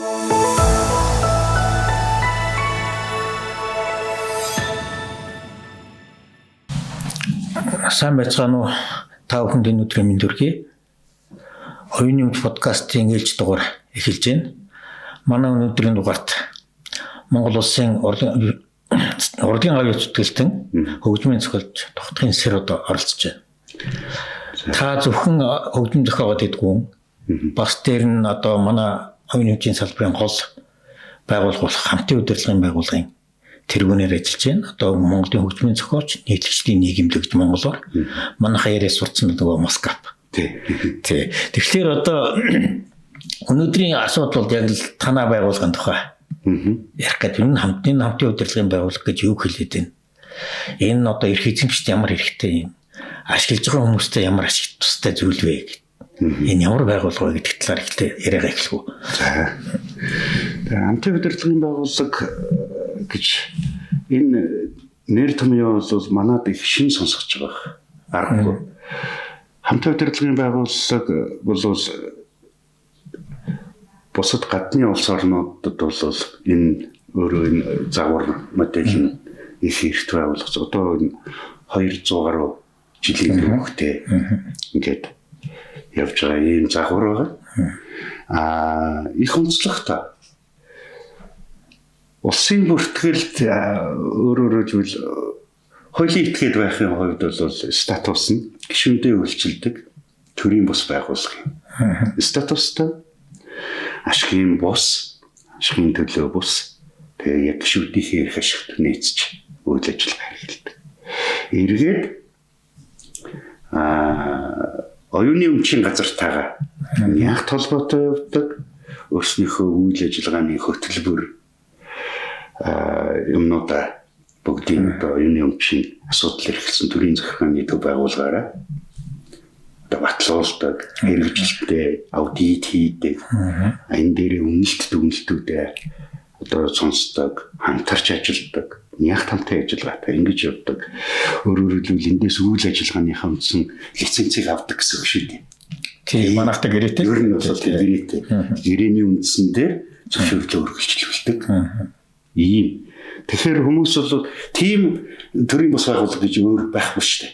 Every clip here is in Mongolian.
Сайн байцгаана уу? Та бүхэнд энэ өдрийн мэнд хүргэе. Оюуны өмч подкастын ээлж дугаар эхэлж байна. Манай өнөөдрийн дугаарт Монгол улсын урлагийн аюул зүтгэлтэн хөгжмийн зохиолч Тогтхын Сэр одоо оролцож байна. Та зөвхөн хөгжим зохиогоод идэггүй. Бас дээр нь одоо манай оюуны өмчийн салбарын гол байгууллага болох хамтын удирдлагын байгууллагын тэргүүнээр ажиллаж байна. Одоо Монголын хөгжмийн зохиолч, нийтлэгчдийн нийгэмлэгч Монголоор манайхаа яриа сурцсан нөгөө Москап. Тий. Тэгэхээр одоо өнөөдрийн асуудал бол яг л танаа байгууллагын тухай ярих гэдэг. Энэ хамтын удирдлагын байгууллага гэж юу хэлээд байна? Энэ одоо эрх эзэмшигчд ямар хэрэгтэй юм? Ашиглаж байгаа хүмүүстэй ямар ашиг тустай зүйл вэ гэдэг. Энэ ямар байгууллага вэ гэдэг талаар ихтэй яриагаа эхлэв. За. Тэгээ хамтын удирдлагын байгууллага гэж энэ нэр томьёо бол манад их шин сонсогч байгаа. Аргагүй. Хамтын удирдлагын байгууллага бол бусад гадны улс орнуудад бол энэ өөрөө энэ загвар модель нь их эрт байгуулах. Одоо 200 гаруй жилийн өмнөхтэй ингээд явж байгаа ийм загвар байгаа. Их онцлогтой. Улсын бүртгэлд өөрөөр хэлбэл хуулийн этгээд байхын хувьд бол статус нь гишүүндээ үйлчилдэг төрийн бус байгууллага юм. Статустай ашигын төлөө бус тэгээ яг гишүүдийнхээ эрх ашигт нийцж үйл ажиллагаа хэрэглэдэг. Эргээд оюуны өмчийн газартайгаа яг толгойтой явдаг өөрснийхөө үйл ажиллагааны хөтөлбөр юмнуудаа бүгдийг одоо оюуны өмчийн асуудал эрхэлсэн төрийн захиргааны төв байгууллагаараа одоо батлуулдаг, хэрэгжилтэй аудит хийдэг, энэ дээр үнэлтүүдээ одоо сонсдог, хамтарч ажилладаг, нягт хамтын ажиллагаатай ингэж явдаг. Өөрөөр хэлбэл эндээс үйл ажиллагааныхаа үндсэн лицензийг авдаг гэсэн үг шүү дээ. Тийм, манайхтай гэрээтэй. Ер нь бол гэрээтэй. Гэрээний үндсэн дээр зөвшөөрлөө үргэлжлүүлдэг. Ийм. Тэгэхээр хүмүүс бол тийм төрийн бус байгууллага гэж өөр байхгүй шүү дээ.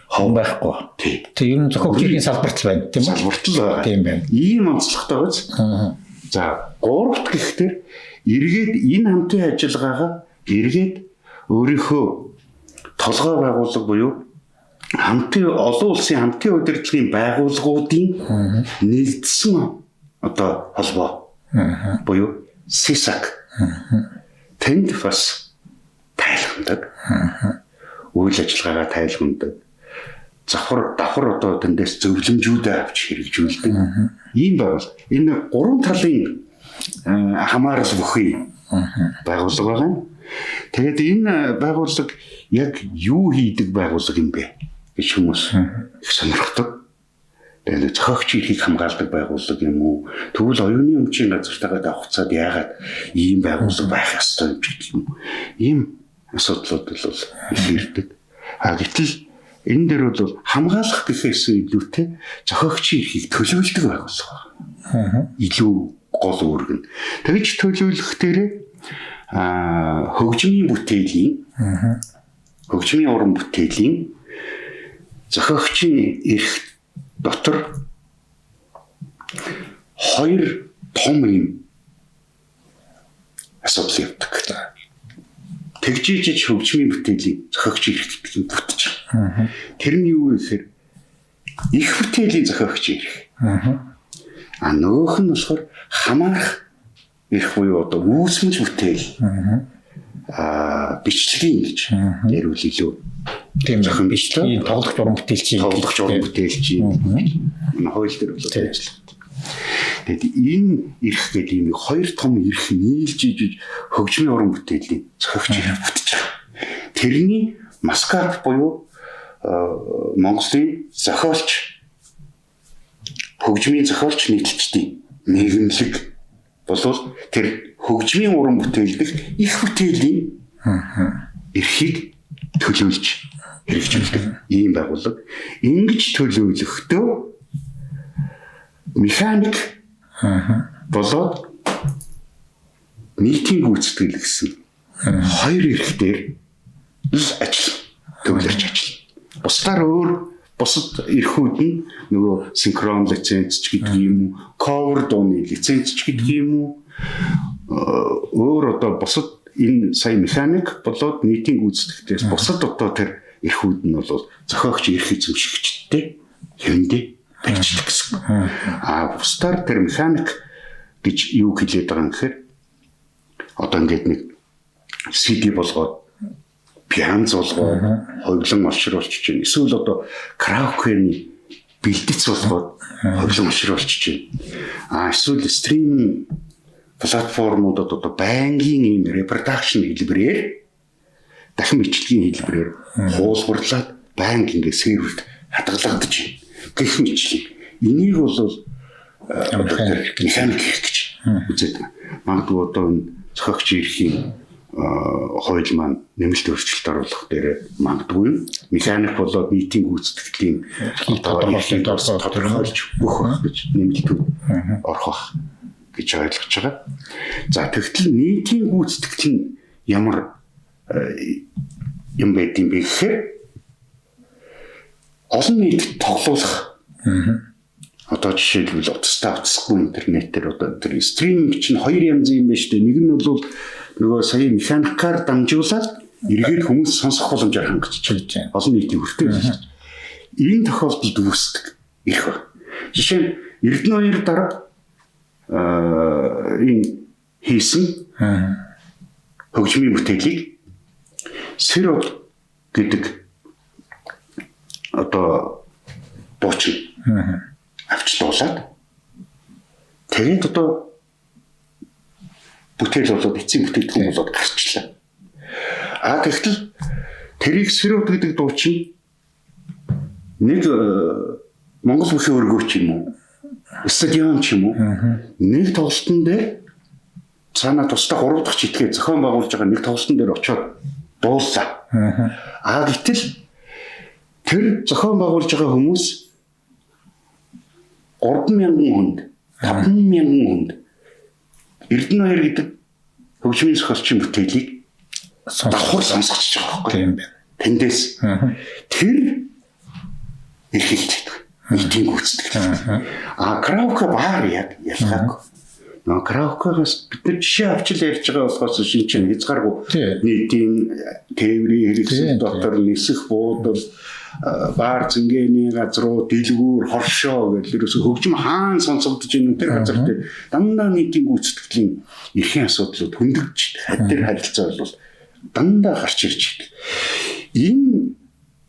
Хов байхгүй. Тийм ер нь зохиогчдын салбарт л байна, тийм үү? Салбарт л байгаа. Тийм байна. Ийм онцлогтой биз? За, гуравт гэхдээ эргээд энэ хамтын ажиллагаагаа эргээд өөрийнхөө толгой байгууллага буюу олон улсын хамтын удирдлагын байгууллагуудын нэгдсэн одоо холбоо буюу СИСАК тэнд бас тайлхнадаг. Үйл ажиллагаагаа тайлхнадаг. Давхар одоо тэндээс зөвлөмжүүдээ авч хэрэгжүүлдэг. Ийм байвал энэ гурван талын хамаарал бүхий байгууллага байна. Тэгээд энэ байгууллага яг юу хийдэг байгууллага юм бэ гэж хүмүүс их сонирхдог. Тэгээд зохиогч эрхийг хамгаалдаг байгууллага юм уу? Тэгвэл оюуны өмчийн газартайгаа давхцаад яагаад ийм байгууллага байх ёстой юм гэх юм. Ийм асуудлууд бол их ирдэг. Гэтэл энэ дээр бол хамгаалах гэхээс илүүтэй зохиогчийн эрхийг төлөвлөдөг байгууллага. Илүү гол үүрэг нь. Тэгж төлөвлөхөөр хөгжмийн уран бүтээлийн зохиогчийн эрх дотор хоёр том юм асуудал явдаг. Тэгжиж хөгжмийн бүтээлийн зохиогчийн эрх гэдэг нь бүтэж байгаа. Тэр нь юу вэ гэхээр их бүтээлийн зохиогчийн эрх. Нөгөөх нь болохоор хамаарах эрх буюу одоо үүсгэж бүтээл бичлэгийн гэж ярил илүү тийм зохион бичлэгийн тоглох уран бүтээлчийн хууль дээр бол ажилладаг. Тэгэд энэ эрх гэдэг ийм хоёр том эрх нийлж иж хөгжмийн уран бүтээлийн зохиогч эрх бүтэж байгаа. Тэрний Москап буюу Монголын зохиолч хөгжмийн зохиолч нийтлэгчдийн нийгэмлэг болвол тэр хөгжмийн уран бүтээлдэх их бүтээлийн эрхийг төлөөлж хэрэгжүүлдэг ийм байгууллага. Ингэж төлөөлөхдөө механик болоод нийтийн гүйцэтгэл гэсэн хоёр эрх дээр л төвлөрч ажиллана. Бусдаар өөр бусад эрхүүд нь нөгөө синхрон лиценз ч гэдэг юм уу, cover дууны лиценз ч гэдэг юм уу, өөр одоо бусад энэ сая механик болоод нийтийн гүйцэтгэлээс бусад одоо тэр эрхүүд нь бол зохиогч эрх эзэмшигчтэй хэвэндээ барьждаг гэсэн. Бусдаар тэр механик гэж юу хэлээд байгаа юм гэхээр одоо ингээд нэг CD болгоод пианз болгоод хоглон олшруулж чинь эсвэл одоо караокены бэлдэц болгоод хоглон олшруулж чинь эсвэл стриминг платформудад одоо байнгын ийм репродакшн хэлбэрээр дахин бичлэгийн хэлбэрээр хуулбарлаад байнг ингээд серверт хадгалагдаж байна. Гэх мэтлэг. Энийг бол механик гэж үзээд байна. Магадгүй одоо энэ зохиогч эрхийн хууль маань нэмэлт өөрчлөлт оруулах дээр магадгүй механик болоод нийтийн гүйцэтгэлийн тодорхойлж бүх гэж нэмэлтүүд орох гэж ойлгож байгаа. За тэгтэл нийтийн гүйцэтгэл нь ямар юм байдсан бэ гэхээр олон нийтэд тоглох. Одоо жишээлбэл утастай утасгүй интернетээр одоо тэр стриминг чинь хоёр янзын юм байна шүү дээ. Нэг нь бол нөгөө сая механикаар дамжуулаад эргээд хүмүүс сонсох боломжоор хангаж байна. Олон нийтийн хүртэл. Энэ тохиолдолд үүсдэг эрх ба. Жишээ нь Эрдэнэ 2 дараа энэ хийсэн хөгжмийн бүтээлийг Сэрод гэдэг одоо дуучин авчлуулаад тэгээд одоо бүтээл болоод эцсийн бүтээгдэхүүн болоод гарчлаа. Гэхдээ тэрийг Сэрод гэдэг дуучин нэг Монгол бүхий өргөө ч юм уу стадион ч юм уу нэг тоглолтын дээр цаана тусдаа 3 дахь житгээ зохион байгуулж байгаа нэг тоглолтын дээр очиод дууллаа. Гэтэл тэр зохион байгуулж байгаа хүмүүс 3,000 хүнд 5,000 хүнд Эрдэнэ 2 гэдэг хөгжмийн зохиолчийн бүтээлийг давхар сонсгоч байгаа байхгүй юм байна. Тэндээс тэр эрхэлдэг. Нийтийн гүйцэтгэл. Караоке баар яг ялгаагүй. Караокегоос бид нар жишээ авчил ярьж байгаа болохоос шинжэн хязгааргүй нийтийн тээврийн хэрэгсэл дотор нисэх буудал баар зингээний газруу дэлгүүр хоршоо гэх ерөөсө хөгжим хаан сонсогдож энэ тэр газар дээр дандаа нийтийн гүйцэтгэлийн эрхийн асуудлууд хөндөгч хадэр харилцаа бол дандаа гарч ирж байна. Энэ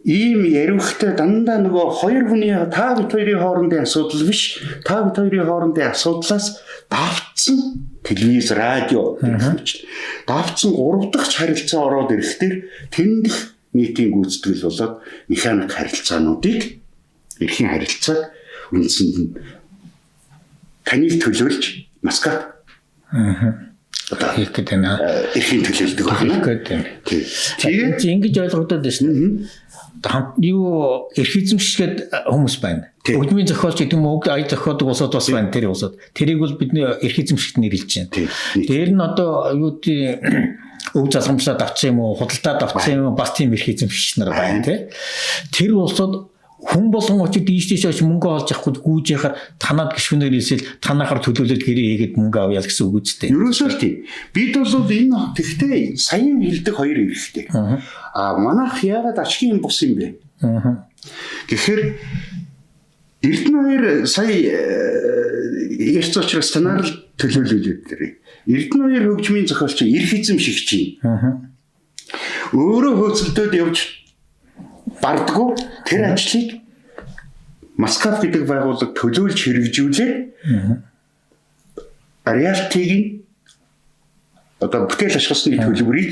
ийм яриухтай дандаа нөгөө хоёр хүний та бид хоёрын хоорондын асуудал биш, та бид хоёрын хоорондын асуудлаас давцсан телевиз, радио гэж давцсан 3 дахь харилцаа ороод ирэхдээ тэндх нийтийн гүйцэтгэл болоод механик харилцаануудыг эрхийн харилцааг үндсэнд нь таныг төлөөлж маскат одоо хийх гэдэг нь эрхийн төлөөлдөг байна. Тэгээд ингэж ойлгогдоод байна шүү дээ. Юу эрх эзэмшгээд хүмүүс байна. Хөгжмийн зохиолч гэдэг юм уу, ая зохиодог улсууд бас байна. Тэр улсууд. Тэрийг бол бидний эрх эзэмшигт нэрлэж байна. Дээр нь одоо юу гэдэг өв залгамжлаад авчих юм уу, худалдаад авчих юм уу, бас тийм эрх эзэмшигч нар байна тий. Тэр улсууд хүн болгон очиж дийштэйш мөнгө олж авахгүй гүйж яхаар танаад гişгүнээр хэлсэл танахаар төлөөлөд гэрээ хийгээд мөнгө авъя гэсэн үг үстэй. Ерөөсөө тийм. Бид бол энэ тэгтээ саяхан хэлдэг хоёр эрхтэй. Манайх яагаад ашигын бус юм бэ? Тэгэхээр Эрдэнэ 2 сая ярьж учраас танаар л төлөөлөлөө дээр. Эрдэнэ 2 хөгжмийн зохиолч эрх эзэмшигч юм. Өөрөө хөөцөлдөөд явж бардггүй тэр ажлыг Маскат гэдэг байгууллага төлөөлж хэрэгжүүлээд реалтиг одоо бүтээл ашигласны төлбөрийг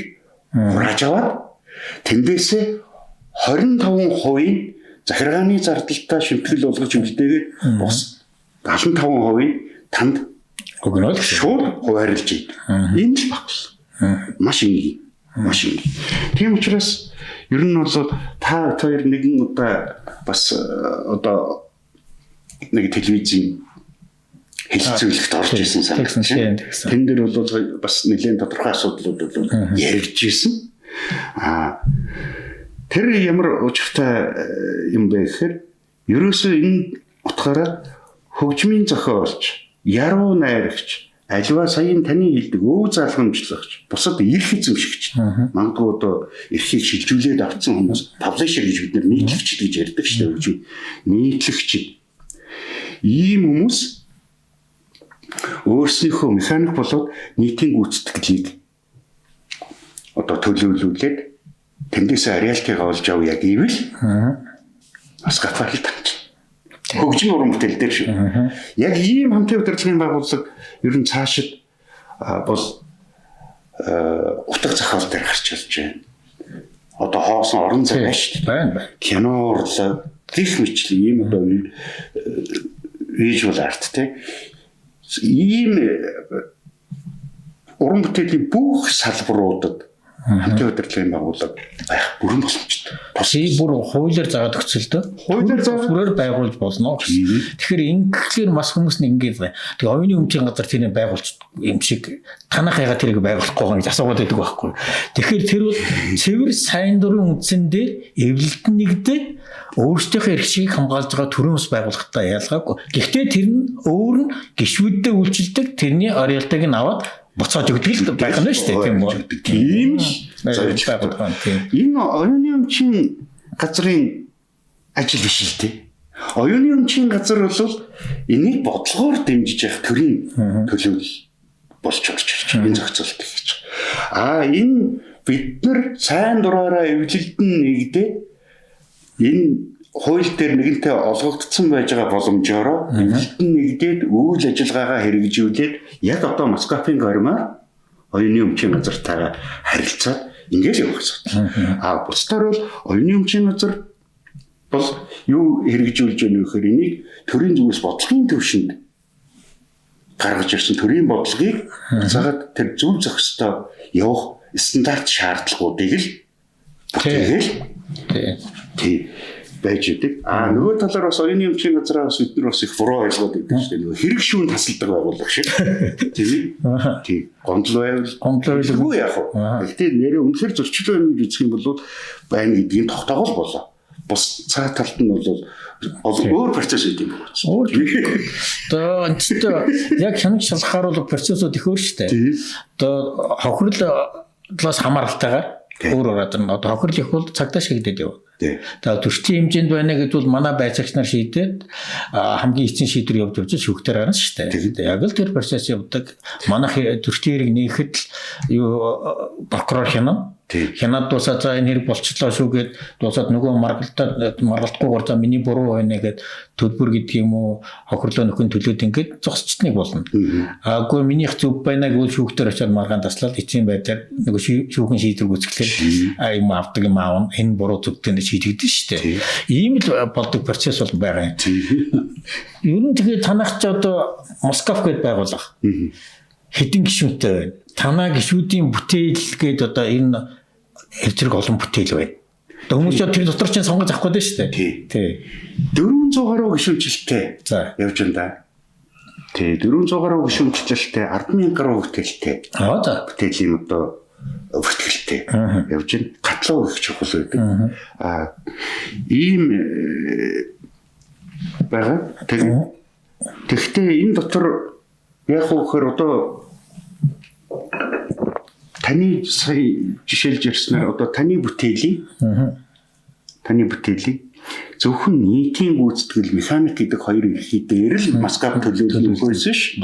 хурааж аваад тэндээсээ 25% захиргааны зардалтаа шимтгэл болгож үлдээгээд бос 75% танд өгнөд шууд хуваарлж ийд. Энэ л багс. Маш энгийн. Тийм учраас ер нь бол та хоёр нэгэн удаа бас одоо нэг телевизийн хэлцүүлэгт орж исэн санагдаж байна. Тэн дээр бол бас нэлээд тодорхой асуудлууд бол яригдж исэн. Тэр ямар учиртай юм бэ гэхээр ерөөсөө энэ утгаараа хөгжмийн зохиолч, яруу найрагч, аливаа саяын таны хэлдэг өв залгамжлагч, бусад эрх эзэмшигч, магадгүй одоо эрхийг шилжүүлээд авсан хүмүүс, паблишер гэж бид нар нийтлэгч гэж ярьдаг шүү дээ. Нийтлэгч. Ийм хүмүүс өөрсдийнхөө механик болоод нийтийн гүйцэтгэлийг одоо төлөвлүүлээд тэндээсээ роялтигаа олж авъя гэвэл бас гатвал тавч. Хөгжим уран бүтээл дээр шүү. Яг ийм хамтын удирдлагын байгууллага ер нь цаашид бол утга зохиол дээр гарч ирж байна. Одоо хоосон орон зай байна шүү дээ. Байна. Кино урлаг, гэх мэт ийм одоо visual art те. Ийм уран бүтээлийн бүх салбаруудад хамтын удирдлагын байгууллага байх бүрэн боломжтой. Бусыг бүр хуулиар заагаад өгцөлдөө. Хуулиар заагаар байгуулж болно. Тэгэхээр ингэхээр бас хүмүүс нэг ингэж байна. Тэгээ оюуны өмчийн газар тэрийг байгуулж юм шиг танах яга тэрийг байгуулахгүй байгаа гэж асуугаад байдаг байхгүй. Тэгэхээр тэр бол цэвэр сайн дурын үндсэн дээр эвлэлтэн нэгдээ өөрсдийнхөө эрх чигийг хамгаалж байгаа төрийн ус байгууллагатай ялгаагүй. Гэхдээ тэр нь өөр нь гишүүдэд үйлчилдэг тэрний орёлтыг нь аваад буцааж өгдөг л байх нь шүү дээ тийм үү. Тийм л байгуулгаа тийм. Энэ оюуны өмчийн газрын ажил биш л дээ. Оюуны өмчийн газар бол энийг бодлогоор дэмжиж явах төрийн төлөвлөл болж орж ирж байгаа. Энэ зохицуулт гэж. Энэ бид нар сайн дураараа эвлэлдэн нэгдээ энэ хууль дээр нэгэнтээ олгогдсон байж байгаа боломжоор эвлэлдэн нэгдээд үйл ажиллагаагаа хэрэгжүүлээд яг одоо Москвын гормоор оюуны өмчийн газартайгаа харилцаад ингэж явах асуудал. Бусдаар бол оюуны өмчийн газар бол юу хэрэгжүүлж байна вэ гэхээр энийг төрийн зүгээс бодлогын төвшөнд гаргаж ирсэн төрийн бодлогыг цагаад тэр зөв зохистой явах стандарт шаардлагуудыг л бүтээгээл тий байж идэг. Нөгөө талаар бас оюуны өмчийн газраас бид нар бас их буруу ойлгоод байдаг шүү дээ. Нөгөө хэрэг шүүн тасалдаг байгууллага шиг. Тийм ээ. Тий. Гомдол байвал яг уу. Гэхдээ нэрээ үнэхээр зөрчил байна гэж үзэх юм бол байна гэдгийг тогтоогол болоо. Бус цаа талд нь бол өөр процесс үүд юм байна. Одоо энэ яг хянаг шалхааруулах процессууд их өөр шүү дээ. Одоо хохирлоос хамааралтайгаар өөр ороод нь одоо хохирол их бол цагдаа шигдэд явна. Тэгээд төрчийн хэмжээнд байна гэдвэл манай байцаагч нар шийдээд хамгийн эцсийн шийдвэр явж явж шүүхтэр гарна шүү дээ. Яг л тэр процесс явдаг. Манайх төрчийн хэрэг нээхэд л юу прокурор хянаад дуусаад за энэ хэрэг болчихлоо шүү гэд дуусаад нөгөө маргалтгүйгээр за миний буруу байна гэд төлбөр гэдэг юм уу хохирлоо нөхөн төлөөд ингээд зогсчтныг болно. Аагүй минийх зүв байна гэвэл шүүхтэр очиад маргаан таслаад эцсийн байдлаар нөгөө шүүхэн шийдвэр гүйцэтгэхээр юм авдаг юм аав энэ буруу зүгтэн шийдэгдэн шүү дээ. Ийм л болдог процесс бол байгаа юм. Ер нь тэгээд танах ч одоо Москов гэд байгуулах. Хэдэн гишүүнтэй байна. Танаа гишүүдийн бүтээл гээд одоо энэ хэвчрэг олон бүтээл байна. Хүмүүс ч тэр дотор чинь сонгож авах гэдэг шүү дээ. Тий. 400 гаруй гишүүнчлэлтэй явж байна. Тий, 400 гаруй гишүүнчлэлтэй 10,000 гаруй бүтээлтэй. За. Бүтээлийн одоо бүртгэлтэй явж байна. Гатлуу их чухал байдаг. Ийм байгаа. Тэгэхдээ энэ дотор яг хөөхөр одоо таны сая жишээлж ярьснаар одоо таны бүтээлийг зөвхөн нийтийн гүйцэтгэл механик гэдэг хоёр эрхий дээр л Москвад төлөвлөлт байсан ш.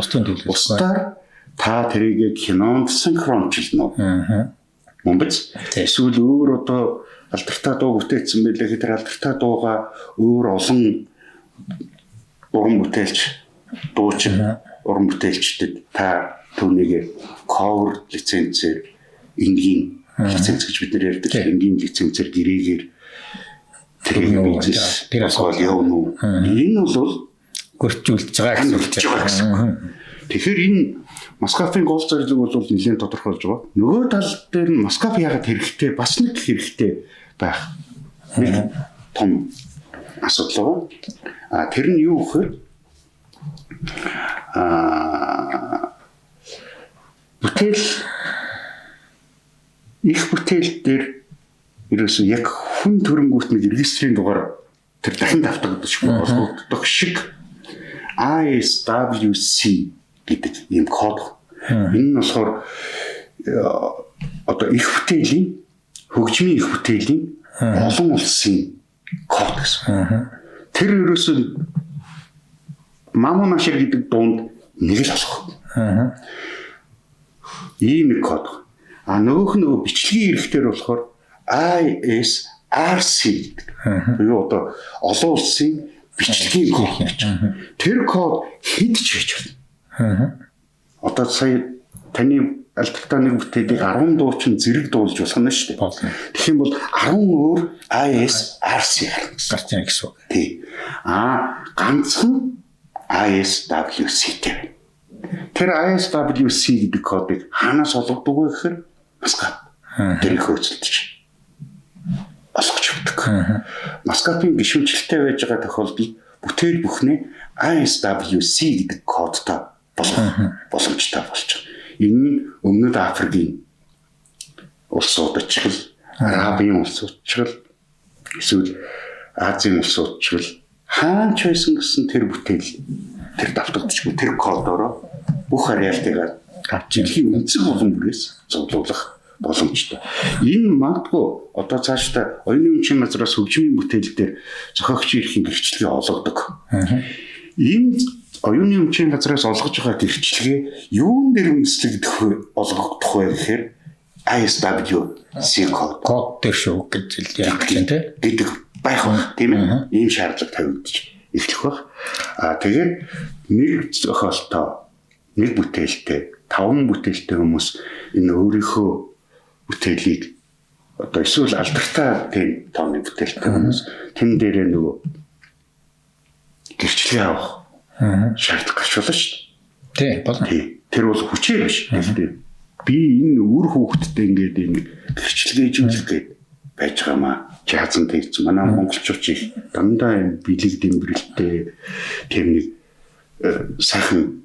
Бусдаар та тэрийг кинонд синхрончлно. Мөнбөц эсвэл өөр одоо алдартай дуу бүтээсэн байлээ. Тэр алдартай дууга өөр олон уран бүтээлч дуучин уран бүтээлчдэд та түүнийг cover лицензээр энгийн лиценз гэж бид нэр ярьдаг. Энгийн лицензээр гэрээгээр тэрийг бизнес асуул явна уу? Энэ бол гөрчүүлж байгаа гэсэн. Тэгэхээр энэ Москвын гол зорилго бол нэлээд тодорхойлж байгаа. Нөгөө тал дээр нь Москва яагаад хэрэгтэй бас нэг хэрэгтэй байх. Нэг том асуудал байна. Тэр нь юу гэхээр бүтээл их бүтээл дээр ерөөсөө яг хүн төрөнгүүт нэг регистрийн дугаар тэр дахин давтагдаж болгогддог шиг ISWC гэдэг ийм код. Энэ нь болохоор одоо их бүтээлийн хөгжмийн их бүтээлийн олон улсын код гэсэн. Тэр ерөөсөө Мамонашир гэдэг дунд нэг л болох. Ийм нэг код. Нөгөөх нь бичлэгийн эрэхтэр болохоор ISRC гэдэг. Буюу одоо олон улсын бичлэгийн код гэж. Тэр код хэд ч хийж байна. Одоо сая таны альбертаны бүтээлийг 10 дуучин зэрэг дуулж болох нь шүү дээ. Тэгэх юм бол 10 өөр ISRC гарч ирэх гэсэн үг. Тий. Ганцхан ISWC тийм. Тэр ISWC гэдэг кодыг хаанаас олгодог вэ гэхээр Маскат дэрийг хөөцөлдөж олгож өгдөг. Маскатын гишүүнчлэлтэй байж байгаа тохиолдолд бүтээл бүхнээ ISWC гэдэг кодтой болгох боломжтой болж байгаа. Энэ нь Өмнөд Африкийн улсууд ч гэл Арабын улсууд ч гэл эсвэл Азийн улсууд ч гэл хаанч байсан гэсэн тэр бүтээл тэр давтагдчихгүй тэр кодороо бүх ареалтыгаар жилхийн үнцэг болон бүрээс зовлуулах боломжтой. Энэ магадгүй одоо цаашдаа оюуны өмчийн газраас хөгжмийн бүтээл дээр зохиогч эрхийн гэрчлэгээ олгодог. Энэ оюуны өмчийн газраас олгож байгаа гэрчлэгээ юун дээр үндэслэгдэх вэ олгогдох вэ гэхээр ISWC код дээр шүү гэж яг тийм гэдэг байх ба тийм ээ. Ийм шаардлага тавигдчих эхлэх баг. Тэгээд нэг зохиолтой нэг бүтээлтэй 5 бүтээлтэй хүмүүс энэ өөрийнхөө бүтээлийг одоо эсвэл алдартай тийм тооны бүтээлтэй хүмүүс тэн дээрээ нөгөө гэрчлэгээ авах шаардлага гарч болно шүү дээ. Тийм болно. Тэр бол хүчээр биш. Гэхдээ би энэ үр хүүхэдтэй ингээд энэ гэрчлэгээжүүлэх гээд байж байгаамаа. Жазан тэгж манай монголчууд их дандаа энэ бэлэг дэмбэрэлтэй тийм нэг сайхан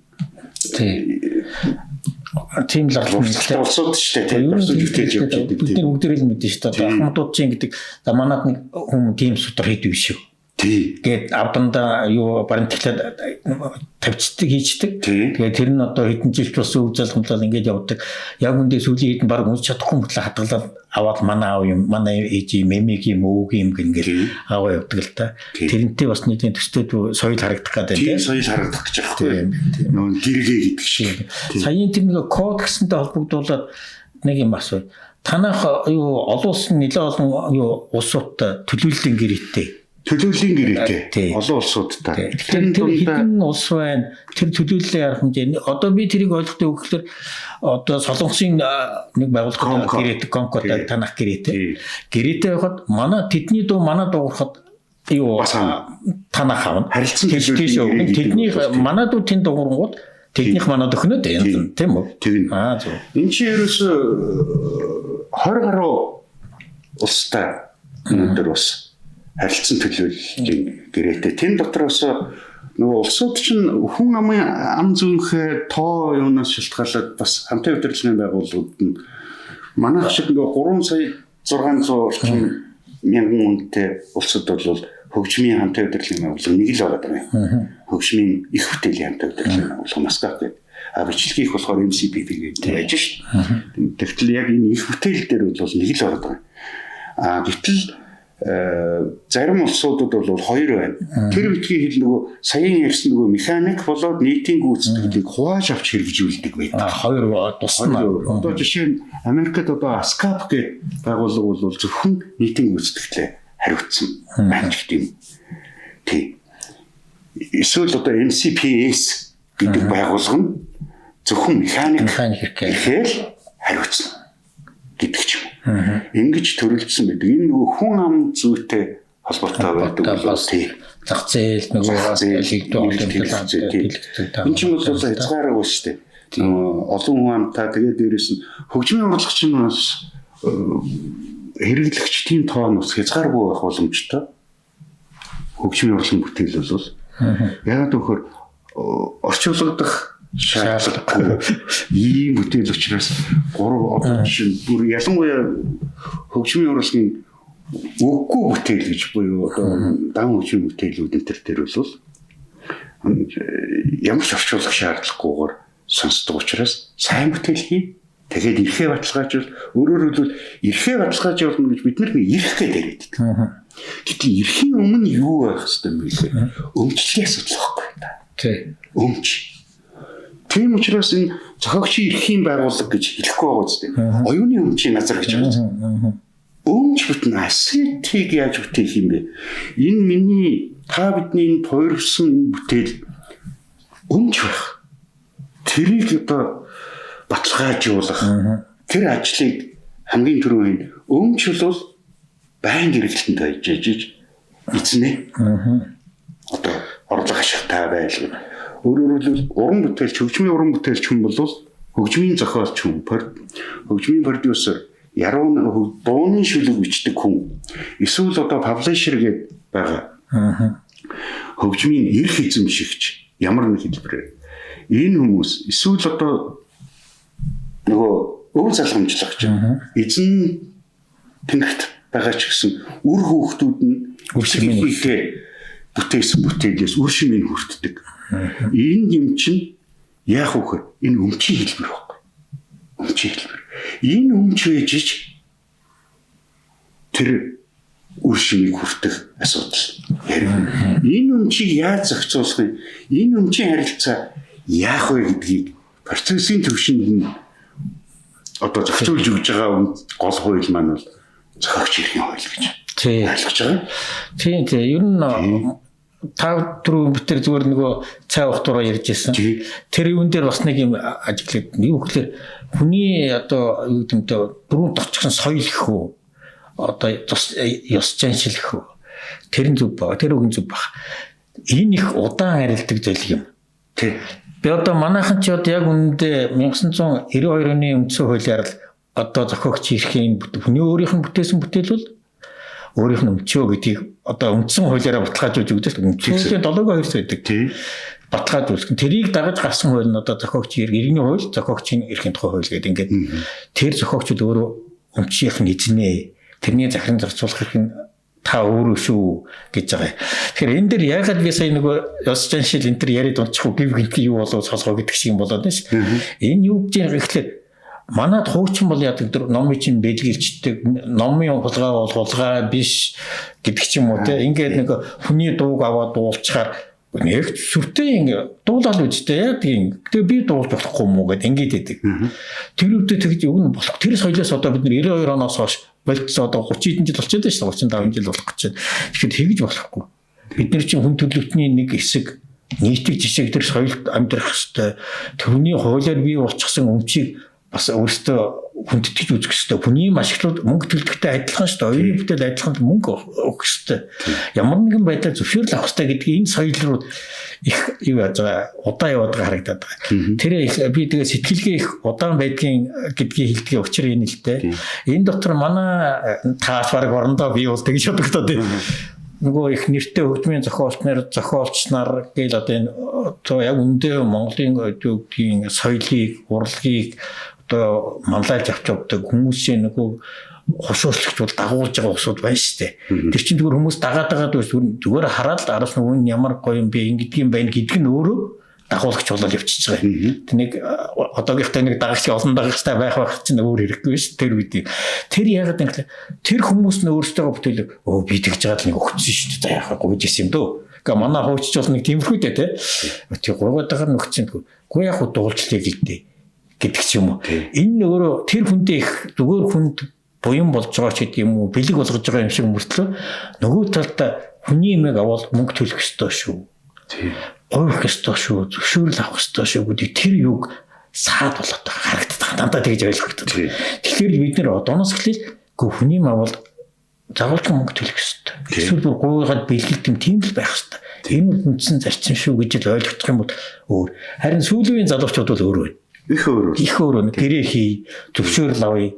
тийм л улсууд шүү дээ. Тийм бүтээж явж байдаг. Бид нар бүгдээрээ л мэдэн шүү дээ. Ахмадууд чинь гэдэг манад нэг хүн тийм судар хийдэг биш үү? Тэгээд авдандаа юу баримтлаглаад тавьчихдаг хийчихдэг. Тэгээд тэр нь одоо хэдэн жилч бас өв залгамлал ингэж явдаг. Яг үндэ сүүлийн хэдэн баг унш чадахгүй мөртлөө хадгалаад аваад манай аав юм, манай ээж мемиг юм өөг юм гингээл аваа явдаг л та. Тэрнтэй бас нэгэн төстэй соёл харагдах гэдэг тийм соёл харагдах гэж байхгүй. Нөө гэргээ гэдэг шиг. Саяын тэр нэг код гэсэнтэй холбогдуулаад нэг юм асуу. Танах юу олон улсын нэлээд олон юу улсуудтай төлөвлөлийн гэрээтэй төлөвлөлийн гэрээтэй олон улсуудтай. Тэр хэдэн улс байна? Тэр төлөвлөлийн арга хэмжээ. Одоо би тэрийг ойлгохтой өгөхлөөр одоо Солонгосын нэг байгууллага гэрээтэй Конкорд танах гэрээтэй. Гэрээтэй байхад манай тэдний дуу манай дуурахад юу танах авна. Харилцан төлөвлөлийн тэдний манай дуу тэнд дуурангууд тэднийх манад өхнөө дээ тийм үү? Тийм. Зөв. Энд чи ерөөсө 20 гаруй улстай өнөөдөр бас харилцан төлөвлөлийн гэрээтэй. Тэн дотроос нөгөө улсууд чинь хүн амын ам зүүнхээ тоо юунаас шалтгаалаад бас хамтын удирдлагын байгууллагууд нь манайх шиг нөгөө 3 сая 600 орчим мянган хүнтэй улсууд бол хөгжмийн хамтын удирдлагын байгууллага нэг л байгаа даа. Хөгжмийн их бүтээлийн хамтын удирдлагын байгууллага Маскат гэдэг. Бичлэгийг болохоор MCPP гэдэг байж шээ. Тэгтэл яг энэ их бүтээл дээр бол нэг л байгаа даа. Гэтэл зарим улсуудад бол 2 байна. Тэр битгий хэл нөгөө саяын ярьсан нөгөө механик болоод нийтийн гүйцэтгэлийг хувааж авч хэрэгжүүлдэг байдаг. 2 тусна. Одоо жишээ нь Америкт одоо ASCAP гэдэг байгууллага бол зөвхөн нийтийн гүйцэтгэлээ хариуцсан байна гэх юм. Тий. Эсвэл одоо MCPS гэдэг байгууллага нь зөвхөн механик гэхээр хариуцсан гэдэг ч юм. Ингэж төрөлдсөн байдаг. Энэ нөгөө хүн ам зүйтэй холбоотой байдаг бол тий. Зах зээл нөгөө энэ ч юм бол хязгаараа байна шүү дээ. Олон хүн амтай тэгээд дээрэс нь хөгжмийн урлагч нь бас хэрэглэгч тийм тоон ус хязгааргүй байх боломжтой. Хөгжмийн урлаг бүтээл бол яагаад гэвэл орчуулгадах шаардлагагүй ийм бүтээл учраас 3 одоо жишээ бүр ялангуяа хөгжмийн урлагийн өггүй бүтээл гэж буюу одоо дан хөгжмийн бүтээлүүд энэ төр бол ямар ч орчуулах шаардлагагүйгээр сонсдог учраас сайн бүтээл хий. Тэгээд эрхээ баталгаажвал өөрөөр хэлбэл эрхээ баталгаажуулна гэж бид нар нэг эрх гэдэг яриад байдаг. Гэтэл эрхийн өмнө юу байх хэвээр юм бэ? Өмчлөлийн асуудал байхгүй та. Тий. Өмч. Тийм учраас энэ зохиогчийн эрхийн байгууллага гэж хэлэхгүй байгаа үстэй. Оюуны өмчийн газар гэж байна. Өмч бүтэн ассетийг яаж бүтээх юм бэ? Энэ миний та бидний тойрсон бүтээл өмч байх. Тэрийг одоо баталгаажуулах тэр ажлыг хамгийн түрүүнд өмч бол байн хэрэглэлтэнд байж эзнэ. Одоо орлого ашигтай байлгүй. Өөрөөр хэлбэл уран бүтээлч, хөгжмийн уран бүтээлч хүн бол хөгжмийн зохиолч хүн, хөгжмийн продюсер, яруу дууны шүлэг бичдэг хүн. Эсвэл одоо паблишер гэдэг байгаа. Хөгжмийн эрх эзэмшигч ямар нэг хэлбэрээр энэ хүмүүс эсвэл одоо нөгөө өв залгамжлагч эзэн тэнгэрт байгаа ч гэсэн үр хүүхдүүд нь үршимийн бүтээсэн бүтээлээс үршимийн хүртдэг. Энэ юм чинь яах вэ? Энэ өмчийн хэлбэр байхгүй. Өмчийн хэлбэр. Энэ өмч ээжиж тэр үршимийг хүртэх асуудал. Энэ өмчийг яаж зохицуулах вэ? Энэ өмчийн харилцаа яах вэ гэдгийг процессын төвшөнд нь одоо зохицуулж өгж байгаа гол хууль маань бол зохиогч эрхийн хууль гэж ойлгож байгаа. Тийм. Ер нь тав түрүү битэр зүгээр нөгөө цай ухтураа ярьж ирсэн. Тэр юун дээр бас нэг юм ажиглаад юу гэхээр хүний одоо юу гэмтэй бүрэн товчхон соёл гэх үү? Одоо ёс заншил гэх үү? Тэр нь зүг ба, тэр үгэн зүг ба. Энэ их удаан арилдаг зүйл юм. Тийм. Би одоо манайхан ч одоо яг үнэндээ 1992 оны үндсэн хуулиар л одоо зохиогч эрхийн хүний өөрийнх нь бүтээсэн бүтээл бол өөрийнх нь өмчөө гэдгийг одоо үндсэн хуулиараа баталгаажуулж өгдөг. Үндсэн 7-2 байдаг. Тийм. Баталгаажуулсан. Тэрийг дагаж гарсан хууль нь одоо зохиогч иргэний хууль, зохиогчийн эрхийн тухай хууль гэдэг ингээд тэр зохиогчд өөрөө өмчийнх нь эзнээ. Тэрний захиран зарцуулах эрх нь та өөрөө шүү гэж байгаа. Тэгэхээр энэ дээр яагаад би сая нөгөө ёс заншил энэ төр яриад унчих уу гів гинти юу болов сонсгоо гэдэг шиг юм болоод байна ш. Энэ юу гэж юм гэхлээр манад хуучин бол яадаг тэр номын чинь бэлгэлчдэг номын хулгай бол хулгай биш гэдэг ч юм уу те. Ингээд нэг хүний дууг аваад дуулчихаар нэг сүртэй ингэ дуулаад үжтэй яа тийм. Тэгээ би дуулж болохгүй юм уу гэд ингээд идэг. Тэр үедээ тэгж үг нь болох. Тэр соёлоос одоо бид 92 оноос хойш болцсон одоо 30 жил болчиход байна шүү. 35 жил болох гэж байна. Тэгэхээр тэгж болохгүй. Бид нар чинь хүн төрөлхтний нэг хэсэг нийтэг жишээ тэр соёлд амьдрах хэвээр төвний хуулиар бий болчихсон өмчийг бас өөртөө хүндэтгэж үзэх хэвээр. Хүний маш их мөнгө төлдөгтэй адилхан шүү. Оюуны бүтээл адилхан мөнгө өгөх хэвээр. Ямар нэгэн байдлаар зөвшөөрөл авах хэвээр гэдгийг энэ соёл руу их юу яаж байгаа удаа яваад байгаа харагдаад байгаа. Тэр би тэгээ сэтгэлгээ их удаан байдгийн гэдгийг хэлдэг учир энэ л дээ. Энэ дотор манай таас баг орондоо би бол тэгж бодогдоод байна. Нөгөө их нэртэй хөгжмийн зохиолч нар гээл одоо энэ одоо яг үндэ Монголын өдөөгийн соёлыг, урлагийг одоо манлайлж авч явдаг хүмүүсийн нөгөө хушуурлагч бол дагуулж байгаа усуд байна шүү дээ. Тэр чинь зүгээр хүмүүс дагаад зүгээр хараад л араас нөгөө нь ямар гоё юм бэ ингэдэг юм байна гэдг нь өөрөө дагуулагч болол явчихж байгаа. Тэ нэг одоогийнхтай нэг дагагч олон дагагчтай байх чинь өөр хэрэггүй шүү тэр үедээ. Тэр яагаад юм гэхэл тэр хүмүүс нь өөрсдөө бүтээлэг би тэгж жаад нэг өгсөн шүү дээ. За яхаа гуйж исэн юм дөө. Гэхдээ манай хуучч бол нэг тиймэрхүү дээ тэ. Тэг гуйгаадаар нөгцөнгүй. Гуй яг дуулчлаа гэлдээ гэдэг ч юм уу. Энэ өөрөө тэр хүндээ их зүгээр хүнд буян болж байгаа ч гэдэг юм уу бэлэг болгож байгаа юм шиг мөртлөө нөгөө талдаа хүний юмэг аваад мөнгө төлөх ёстой шүү. Тийм. Гойх ёстой шүү. Зөвшөөрөл авах ёстой шүү гэдэг тэр юг саад болоод харагддаг. Дандаа тэгж ойлгогддог. Тэгэхээр бид нэр одооноос эхлээл хүний юм аваад загварч мөнгө төлөх ёстой. Эсвэл бүр гуйгаад бэлгэлт юм тийм л байх ёстой. Энэ бол үндсэн зарчим шүү гэж л ойлгох юм бол өөр. Харин сүүлийн залуучууд бол өөр байна. Их өөр. Их өөр. Гэрээ хий, зөвшөөрөл авъя.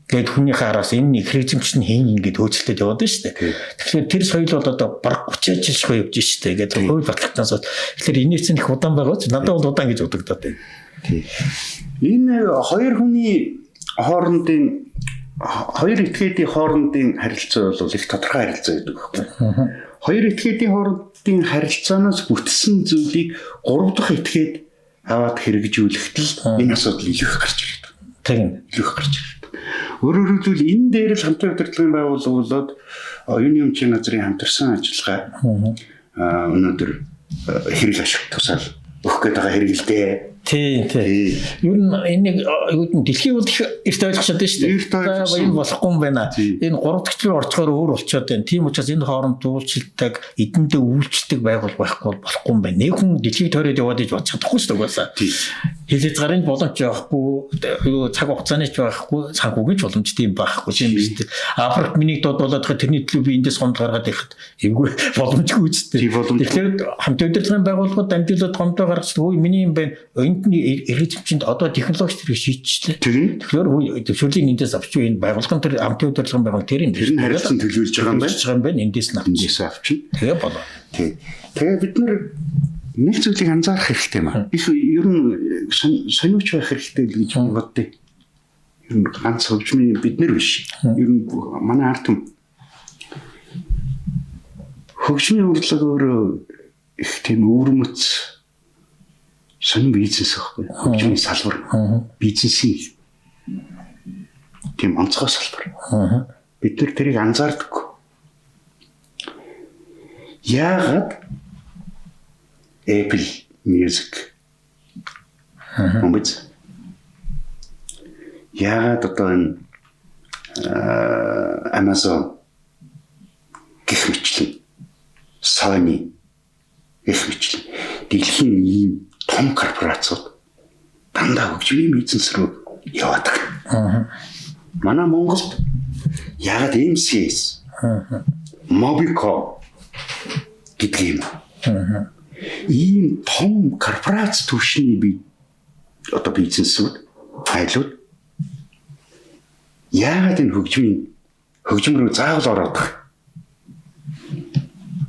Гэт хүнийхээ араас энэ хэрэгжимч нь хийн ингээд хөөцөлдөд яваад байна шүү дээ. Тэгэхээр тэр соёл бол одоо бараг 30 жил шгүй явж шүү дээ. Гэт хууль батлагтаасаа тэгэхээр энэс нь их удаан байгаа ч надад бол удаан гэж бодогдоод байна. Энэ хоёр хүний хоорондын хоёр этгээдийн хоорондын харилцаа бол их тодорхой харилцаа гэдэг байхгүй. Хоёр этгээдийн хоорондын харилцаанаас бүтсэн зүйлийг гурав дахь этгээд аваад хэрэгжүүлэхэд л энэ асуудал илүү их гарч ирдэг. Тийм. Илүү их гарч ирдэг. Өөрөөр хэлбэл энэ дээр л хамтран удирдлагын байгууллагууд оюуны өмчийн газрын хамтарсан ажиллагаа өнөөдөр хэрэг ашиг тусаал өгөх гээд байгаа хэрэг л дээ. Тийм. Юу н энийг дэлхий бол их эрт ойлгочод байна шүү дээ. Энэ болохгүй юм байна. Энэ 3 дахь руу орчхоор өөр болчиход байна. Тийм учраас энэ хооронд дуулчилдаг, эдэндээ үйлчлдэг байгуул байхгүй болохгүй юм байна. Нэг хүн дэлхийг тойроод яваад иж бодож чадахгүй шүү дээ угаасаа. Хэлээд гарын боломж байхгүй, юу цаг хугацааны ч байхгүй, санхүүгийн ч боломжтой юм байхгүй юм биш үү? Африк миний дуудуулаад тэрний төлөө би эндээс гомд гаргаад ирэхэд эвгүй боломжгүй ч дээ. Тэгэхээр хамт удирдлагын байгууллагууд дамжуулаад гомдоо гаргацдаг. Үй миний юм байна. Эргэжимчэнд одоо технологич тэрийг шийдчихлээ. Тэгэхээр төвшөрлийг эндээс авч энэ байгууллагын тэр хамтын удирдлагын байгууллага тэр нь харилцан төлөвлөж байгаа юм байна. Эндээс нь авчих. Тэгээ болоо. Тэгээ бид нар нэг зүйлийг анзаарах хэрэгтэй юм аа. Их ер нь сониуч байх хэрэгтэй л гэж боддیں۔ Ер нь ганц хөгжмийн бид нар биш. Ер нь манай ард түмэн хөгжмийн урдлага өөрөө их тийм өвөрмөц сонин бизнес байхгүй. Хөгжмийн салбар. Бизнесийн тийм онцгой салбар. Бид нар тэрийг анзаардаггүй. Яагаад Apple Music Мобиц яагаад одоо энэ Amazon гэх мэтлэн Sony гэх мэтлэн дэлхийн ийм том корпорациуд дандаа хөгжмийн бизнес рүү яваад байгаа. Манай Монголд яагаад MCS Mobico гэдэг юм. Ийм том корпорац түвшний би одоо бизнесүүд айлууд яагаад энэ хөгжим рүү заавал ороод байгаа.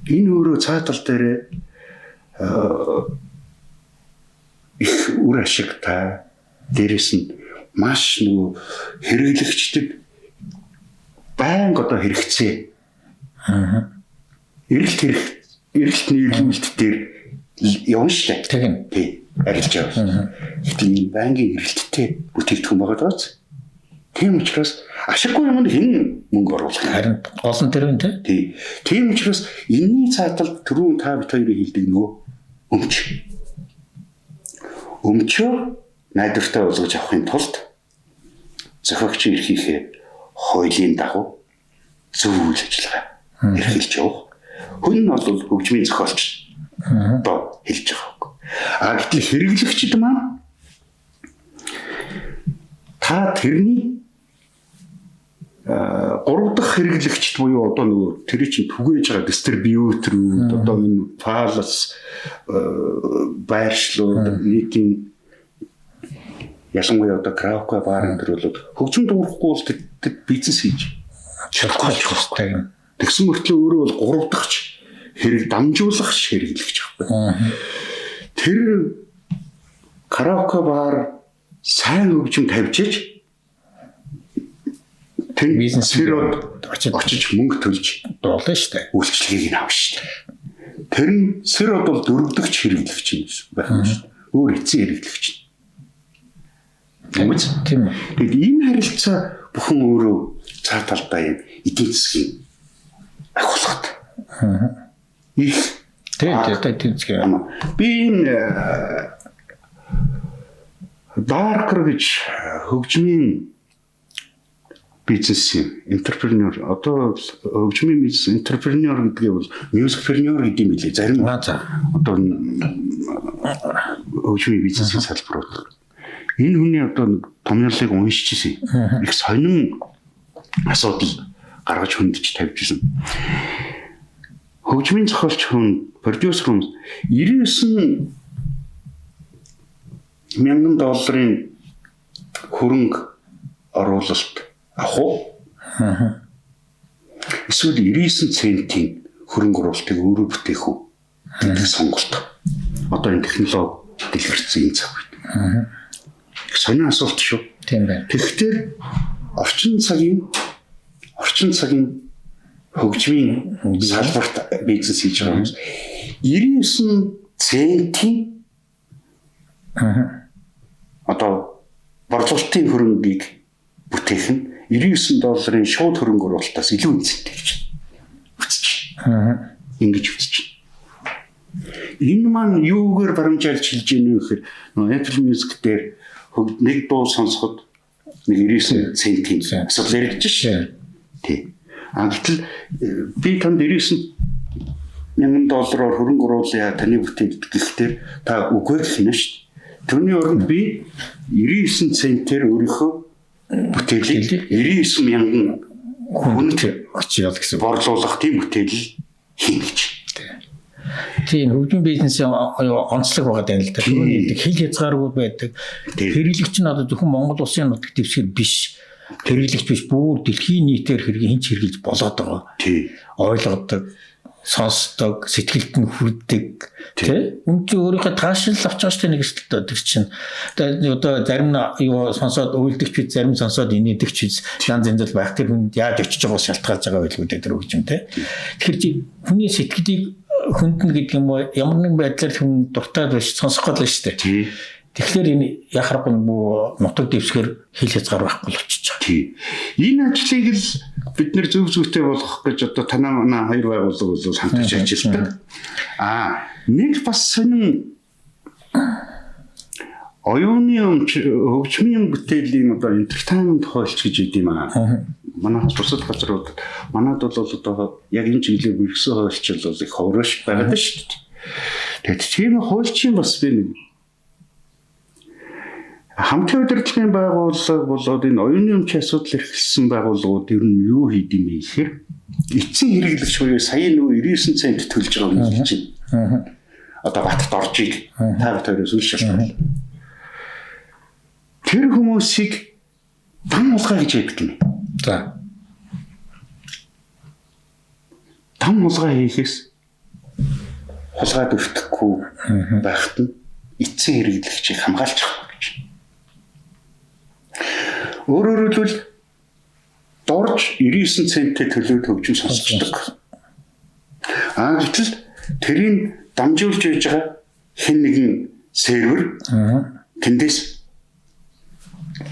Энэ өөрөө цаатал дээр их үр ашигтай дээрэс нь маш нөгөө хэрэглэгчдэд байнга одоо хэрэгцээ. Эрэлт нийгэмд дээр явна шүү дээ. Тийм. Арилж байгаа. Гэтэл банкын эрэлттэй бүтээгдэхүүн байгаа дооц. Тийм учраас ашиггүй юмд хэн мөнгө оруулах юм. Харин гол нь тэр юм тий. Тийм учраас энэний цаатал түрүүн та бит хоёрыг хэлдэг нөгөө өмчөө найдвартай болгож авахын тулд зохиогчийн эрхийнхээ хуулийн дагуу зөв үйл ажиллагаа эрхэлж явах. Хүн нь бол хөгжмийн зохиолч одоо хэлж байгаа. Гэтэл хэрэглэгчд маань та тэрний 3 дахь хэрэглэгчд буюу одоо нөгөө тэр чинь түгээж байгаа дистрибьютор одоо энэ файлс байршлууд нийтийн ялангуяа одоо караоке барын төр бол хөгжим дуурахгүй бол тэр бизнес хийж чадахгүй байна. Тэгсэн мөртлөө өөрөө бол 3 дахь хэрэг дамжуулах хэрэглэгч байхгүй. Тэр караоке бар сайн хөгжим тавьжиж тэр бизнесээр очиж мөнгө төлж дуулна шүү дээ. Үйлчлэгийг нь авна шүү дээ. Тэр нь сэр бол 4 дахь хэрэглэгч юм байх юм шүү дээ. Өөр эцсийн хэрэглэгч. Тийм. Тэгэд энэ харилцаа бүхэн өөрөө цаа талдаа юм эдийн засгийн ахуулгад. Их тийм. Би энэ Darker гэж хөгжмийн бизнес энтерпренeur одоо хөгжмийн бизнес энтерпренeur гэдгийг бол мьюзикпренeur гэдэг юм билээ. Зарим одоо хөгжмийн бизнесийн салбарууд. Энэ хүний одоо томьёолыг уншижсэн. Их сонин асуудал гаргаж хөндөж тавьжсэн. Хөгжмийн зохиолч хүн, продюсер хүн 99 $1,000 хөрөнгө оруулалт авах уу? Эсвэл 99 центийн хөрөнгө оруулалтыг өөрөө бүтээх үү гэдэг сонголт. Одоо энэ технологи дэлгэрсэн энэ цаг үед. Сонио асуулт шүү. Тийм байна. Тэгэхээр орчин цагийн хөгжмийн салбарт бизнес хийж байгаа хүмүүс 99 центийн одоо борлуулалтын хөрөнгийг бүтээх нь 99 долларын шууд хөрөнгө оруулалтаас илүү үнэтэй гэж үзэж байна. Ингэж үзэж байна. Энэ маань юугаар баримжаалж хэлж яах вэ гэхээр Apple Music дээр нэг дуу сонсоход нэг 99 центийн асуудал яригдж шээ. Тий. Гэтэл би танд 99,000 доллараар хөрөнгө оруулъя таны бүтээлд гэхдээ та үгүй гэнэ шүү дээ. Түүний оронд би 99 центээр өөрийнхөө бүтээлийг 99,000 хүнд очиод гэсэн борлуулах тийм бүтээл хийнэ гэж. Тийм хөгжмийн бизнесийн онцлог байгаа юм л да. Түрүүний хил хязгааргүй байдаг. Хэрэглэгч нь одоо зөвхөн Монгол улсын нутаг дэвсгэр биш. Хэрэглэгч биш бүр дэлхийн нийтээр хин ч хэрэглэж болоод байгаа. Тий. Ойлгодог, сонсдог, сэтгэлд нь хүрдэг. Тэ? Үн чинь өөрийнхөө таашаал авч байгаа шүү дээ нэг өсөлтөө тэр чинь. Одоо зарим нь юу сонсоод үйлдэгч бид зарим сонсоод инээдэгч бид янз янз байх тэр хүнд яаж очиж байгаас шалтгаалж байгаа байлгүй дээ тэр хөгжим тэ. Тэгэхээр хүний сэтгэлийг хөндлөн гэдэг юм уу ямар нэгэн байдлаар хүн дуртай биш сонсох гол шүү дээ. Тий. Тэгэхээр энэ яхахгүй нутаг дэвсгэр хил хязгаар байхгүй л очиж байгаа. Тий. Энэ ажлыг л бид нэр зөв зөвтэй болгох гэж одоо танаа манай хоёр байгууллага бол хамтарч ажилладаг. Нэг бас сонин оюуны хөгжмийн бүтээлийн одоо entertainment хойлч гэж идэм манайхаас бусад газрууд манайд бол одоо яг энэ чиглэлээр бүргсэн хойлч бол их ховрош байгаад шүү дээ. Тэгээд тийм хойлчийн бас би нэг хамтын удирдлагын байгууллага болоод энэ оюуны өмчийн асуудал эрхэлсэн байгууллагууд ер нь юу хийдэм бэ гэхээр эцсийн хэрэглэгч буюу сая нөгөө 99 цент төлж байгаа юм гэж байна. Одоо Батт оржийг та хоёроос үл шалтгаална. Тэр хүмүүсийг дан улгаа гэж яддаг юм. За. Дан улгаа хийхээс хулгайд өртөхгүй байхад нь эцсийн хэрэглэгчийг хамгаалж байгаа гэж. Өөрөөр хэлбэл дорж 99 центтэй төлөөд хөгжим сонсогддог. Гэтэл тэрийг дамжуулж байж байгаа хэн нэгэн сервер тэндээс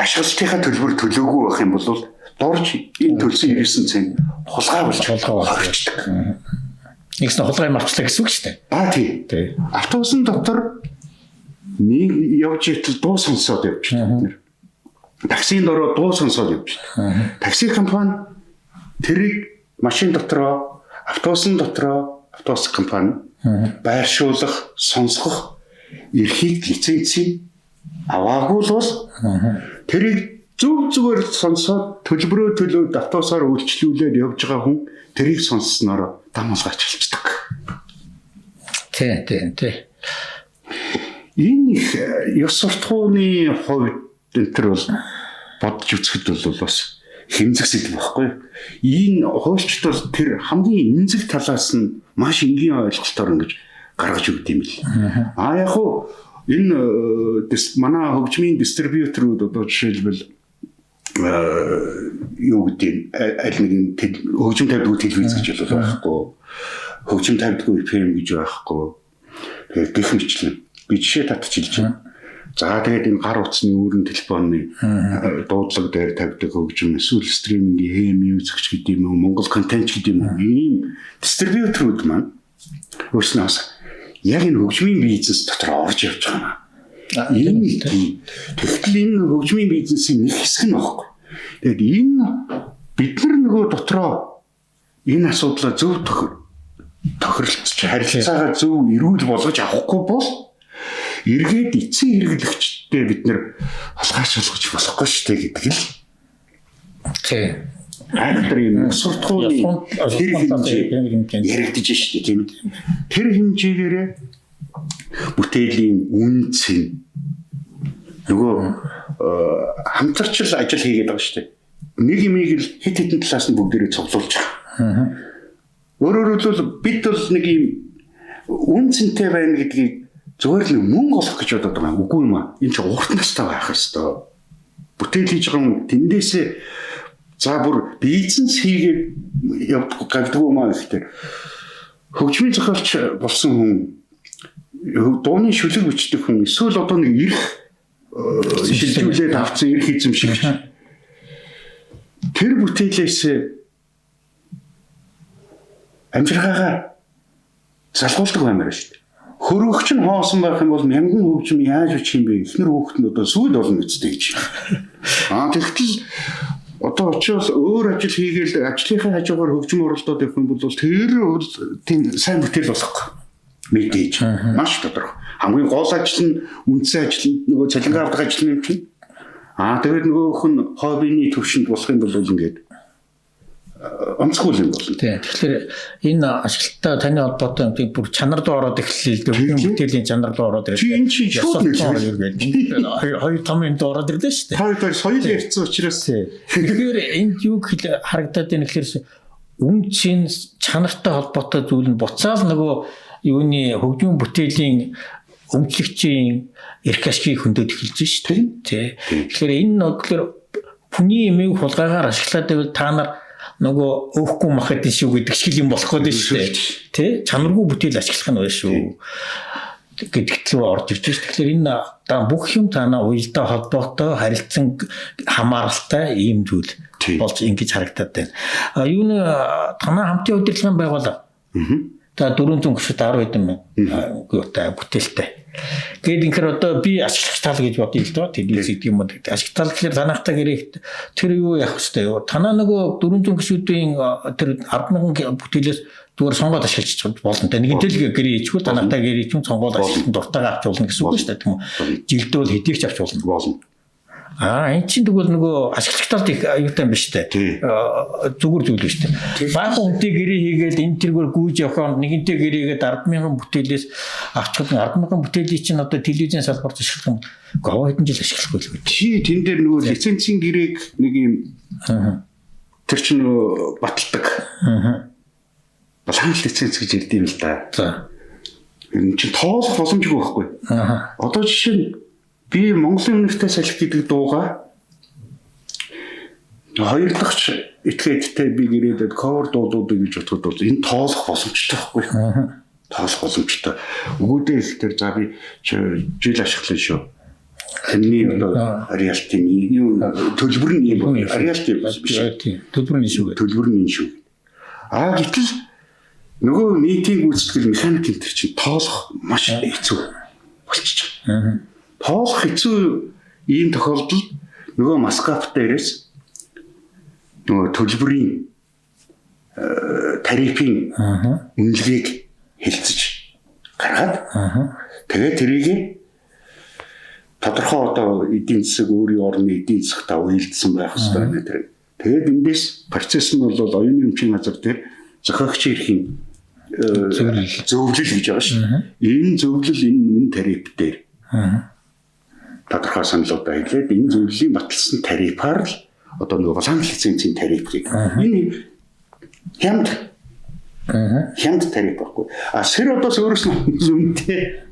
ашиглалтынхаа төлбөр төлөөгүй байх юм бол дорж энэ төлсөн 99 цент хулгай болж хоригддаг. Нэгс нь хулгай марцлаа гэсэн үг шүү дээ. Тий. Автобусын дотор нэг явж итэл дуу сонсоод явж байна. Таксинд ороо дуу сонсоод явж байна. Такси компани тэрийг машин дотроо, автобусын дотроо, автобус компани байршуулах, сонсгох эрхийг лицензийг аваагүй л бол тэрийг зүгээр сонсоод төлбөрөө төлөөд автобусаар үйлчлүүлээд явж байгаа хүн тэрийг сонссноор дам улгаач хэлцдэг. Тий. Энэ ёс суртахууны хувьд энэ бол бодож үзэхэд бол бас хэмзэг сэдв байхгүй. Энэ хуульчд бол тэр хамгийн эмзэг талаас нь маш энгийн ойлголтоор ингэж гаргаж өгд юм бил. Яг хуу энэ манай хөгжмийн дистрибьюторууд одоо жишээлбэл юу гэдэг аль нэгэн хөгжим тавьдаг телевиз гэж бол байхгүй. Хөгжим тавьдаг FM гэж байхгүй. Тэгээд гэх мэтлэн би жишээ татчихж байна. За тэгээд энэ гар утасны өөрийн телефоны дуудлага дээр тавьдаг хөгжим эсвэл стримингийн music гэдэг юм уу Монгол контент гэдэг юм уу ийм дистрибьюторууд маань өөрснөөс яг энэ хөгжмийн бизнес дотор орж явж байгаа юм. Тэгтэл энэ хөгжмийн бизнесийн нэг хэсэг нь баггүй. Тэгээд энэ бид нар нөгөө дотроо энэ асуудлаа зөв тохиролцож харилцаагаа зөв эрүүл болгож авахгүй бол эргээд эцсийн хэрэглэгчтэй бид нэр халгаач болгож болохгүй шүү дээ гэдэг л. Тий. Айхтар юм суртахууны тэр хэмжээ яригдж шүү дээ тийм. Тэр хэмжээгээрээ бүтээлийн үнц нөгөө хамтарч ажил хийгээд байгаа шүү дээ. нэг имийг л хэд хэдэн талаас нь бүгдээрээ цуглуулж байгаа. Өөрөөр хэлбэл бид бол нэг юм үн цэнтэй байна гэдгийг зүгээр л мөнгө олох гэж бодоод байгаа. Үгүй юм аа. Энэ ч урт настай байх ёстой. Бүтээл хийж байгаа хүн тэндээсээ за бүр бизнес хийгээд явдаг гаддаг юм аа гэхдээ хөгжмийн зохиолч болсон хүн дууны шүлэг бичдэг хүн эсвэл одоо нэг ирэх шилжүүлээд авсан ирэх эзэмшигч тэр бүтээлээс амжиргаагаа залгуулдаг баймаар шүү дээ. Хөрөгч нь хоосон байх юм бол мянган хөгжим яаж бичих юм бэ? Эхнэр хүүхэд нь одоо сүйд болно гэдэгтэй гэж. Тэгтэл одоо очиод өөр ажил хийгээл ажлынхаа хажуугаар хөгжим оролдоод явах юм бол тэр тийм сайн бүтээл болохгүй. Мэдээж маш тодорхой. Хамгийн гол ажил нь үндсэн ажил нь нөгөө цалингаа авдаг ажил юм чинь. Тэгээд нөгөөх нь хоббиний төвшөнд болох юм бол ингээд онцгой юм болно. Тэгэхээр энэ ашигтай таны холбоотой юм бүр чанар руу ороод эхэллээ л дээ. Бүтэлийн чанар руу ороод ирлээ. Чи энэ чинь шууд хоёр том юм доо ороод ирлээ шүү дээ. Тэр соёл ярьсан учраас тэгэхээр энд юу харагдаад байна гэхээр үн чин чанартай холбоотой зүйл нь буцаал нөгөө юуны хөгжмийн бүтээлийн өмчлөгчийн эрх ашгийг хөндөд эхэлж шүү дээ. Тэгэхээр энэ нөгөө хүний эмийг хулгайгаар ашиглаад байвал та нар нөгөө өөхгүй махад шүү гэдэг шиг юм болох гээд шүү дээ. Тэ? Чанаргүй бүтээл ашиглах нь байна шүү. Гэдэгт рүү орж ирж байна. Тэгэхээр энэ бүх юм танаа уялдаа холбоотой харилцан хамааралтай ийм зүйл болж ингэж харагдаад байна. Юуны танаа хамтын удирдлагын байгууллага. За 400 гишүүд 10 хэдэн мянга бүтээлтэй. Гээд инхээр одоо би ашиглагч тал гэж бодъё л доо телевиз гэдэг юм уу. Ашиглагч тал гэхээр танахтай гэрээ тэр юу явах хэвтэй юу. Танаа нөгөө 400 гишүүдийн тэр 10,000 бүтээлээс зүгээр сонгоод ашиглаж болно. Нэгэнтэй л гэрээ ичгүүл танахтай гэрээ ичүүн сонгоод ашиглалтанд дуртайгаа авч болно гэсэн үг шүү дээ. Тийм үү. Жилдөө хэдийг ч авч болно. Энэ чинь тэгвэл нөгөө ашиглагч талд их аюутай юм биш үү? Зүгээр зүйл биш үү? Баахан үнэтэй гэрээ хийгээл энэ тэргээр гүйж явах нэгэнтэй гэрээгээд 10,000 бүтээлээс авчихсан 10,000 бүтээлийн чинь одоо телевизийн салбарт ашиглах юм говь хэдэн жил ашиглахгүй л үү? Тий, тэн дээр нөгөө лицензийн гэрээг нэг юм тэр чинь нөгөө баталдаг. Баланс лиценз гэж ярьд юм л да. За. Энэ чинь тоолох боломжгүй байхгүй. Одоо жишээ нь би Монголын үнэртэй салхи гэдэг дууга хоёр дахь этгээдтэй би гэрээдэд cover дуудуудыг гэж бодоход бол энэ тоолох боломжтой байхгүй. Тоолох боломжтой. Өгөөдөө их тэр за би жил ашиглана шүү. Тэрний одоо роялти юу төлбөр нь юм роялти биш. Төлбөр нь шүү. Төлбөр нь шүү. Гэтэл нөгөө нийтийн гүйцэтгэл механик энэ чинь тоолох маш хэцүү болчихж байгаа. Тоолох хэцүү ийм тохиолдолд нөгөө маскап дээрээс нөгөө төлбөрийн тарифын үнэлгээг хэлцэж гаргаад тэгээд тэрийг тодорхой одоо эдийн засаг өөрийн орны эдийн засагтаа уялдсан байх хэрэгтэй байна тэр. Тэгээд эндээс процесс нь бол оюуны өмчийн газар дээр зохиогчийн эрхийн зөвлөл гэж байгаа шүү. Энэ зөвлөл энэ тариф дээр тодорхой саналуудаа хэлээд энэ зөвлөлийн баталсан тарифаар л одоо нөгөө баланс лицензийн тарифыг энэ хямд тариф байхгүй. Сэр одоос өөрөөс нь зүүнтэй.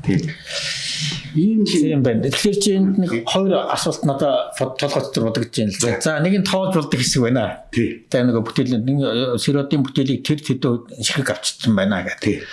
Тийм. Тийм байна. Тэгэхээр чи энд нэг хоёр асуулт надад толгойд бодогдож байна л. За нэг нь тоож болдог хэсэг байна. Тийм. Тэгээ нэг бүтээл сэродын бүтээлийг тэр төдөө ширхэг авчирсан байна гэдэг.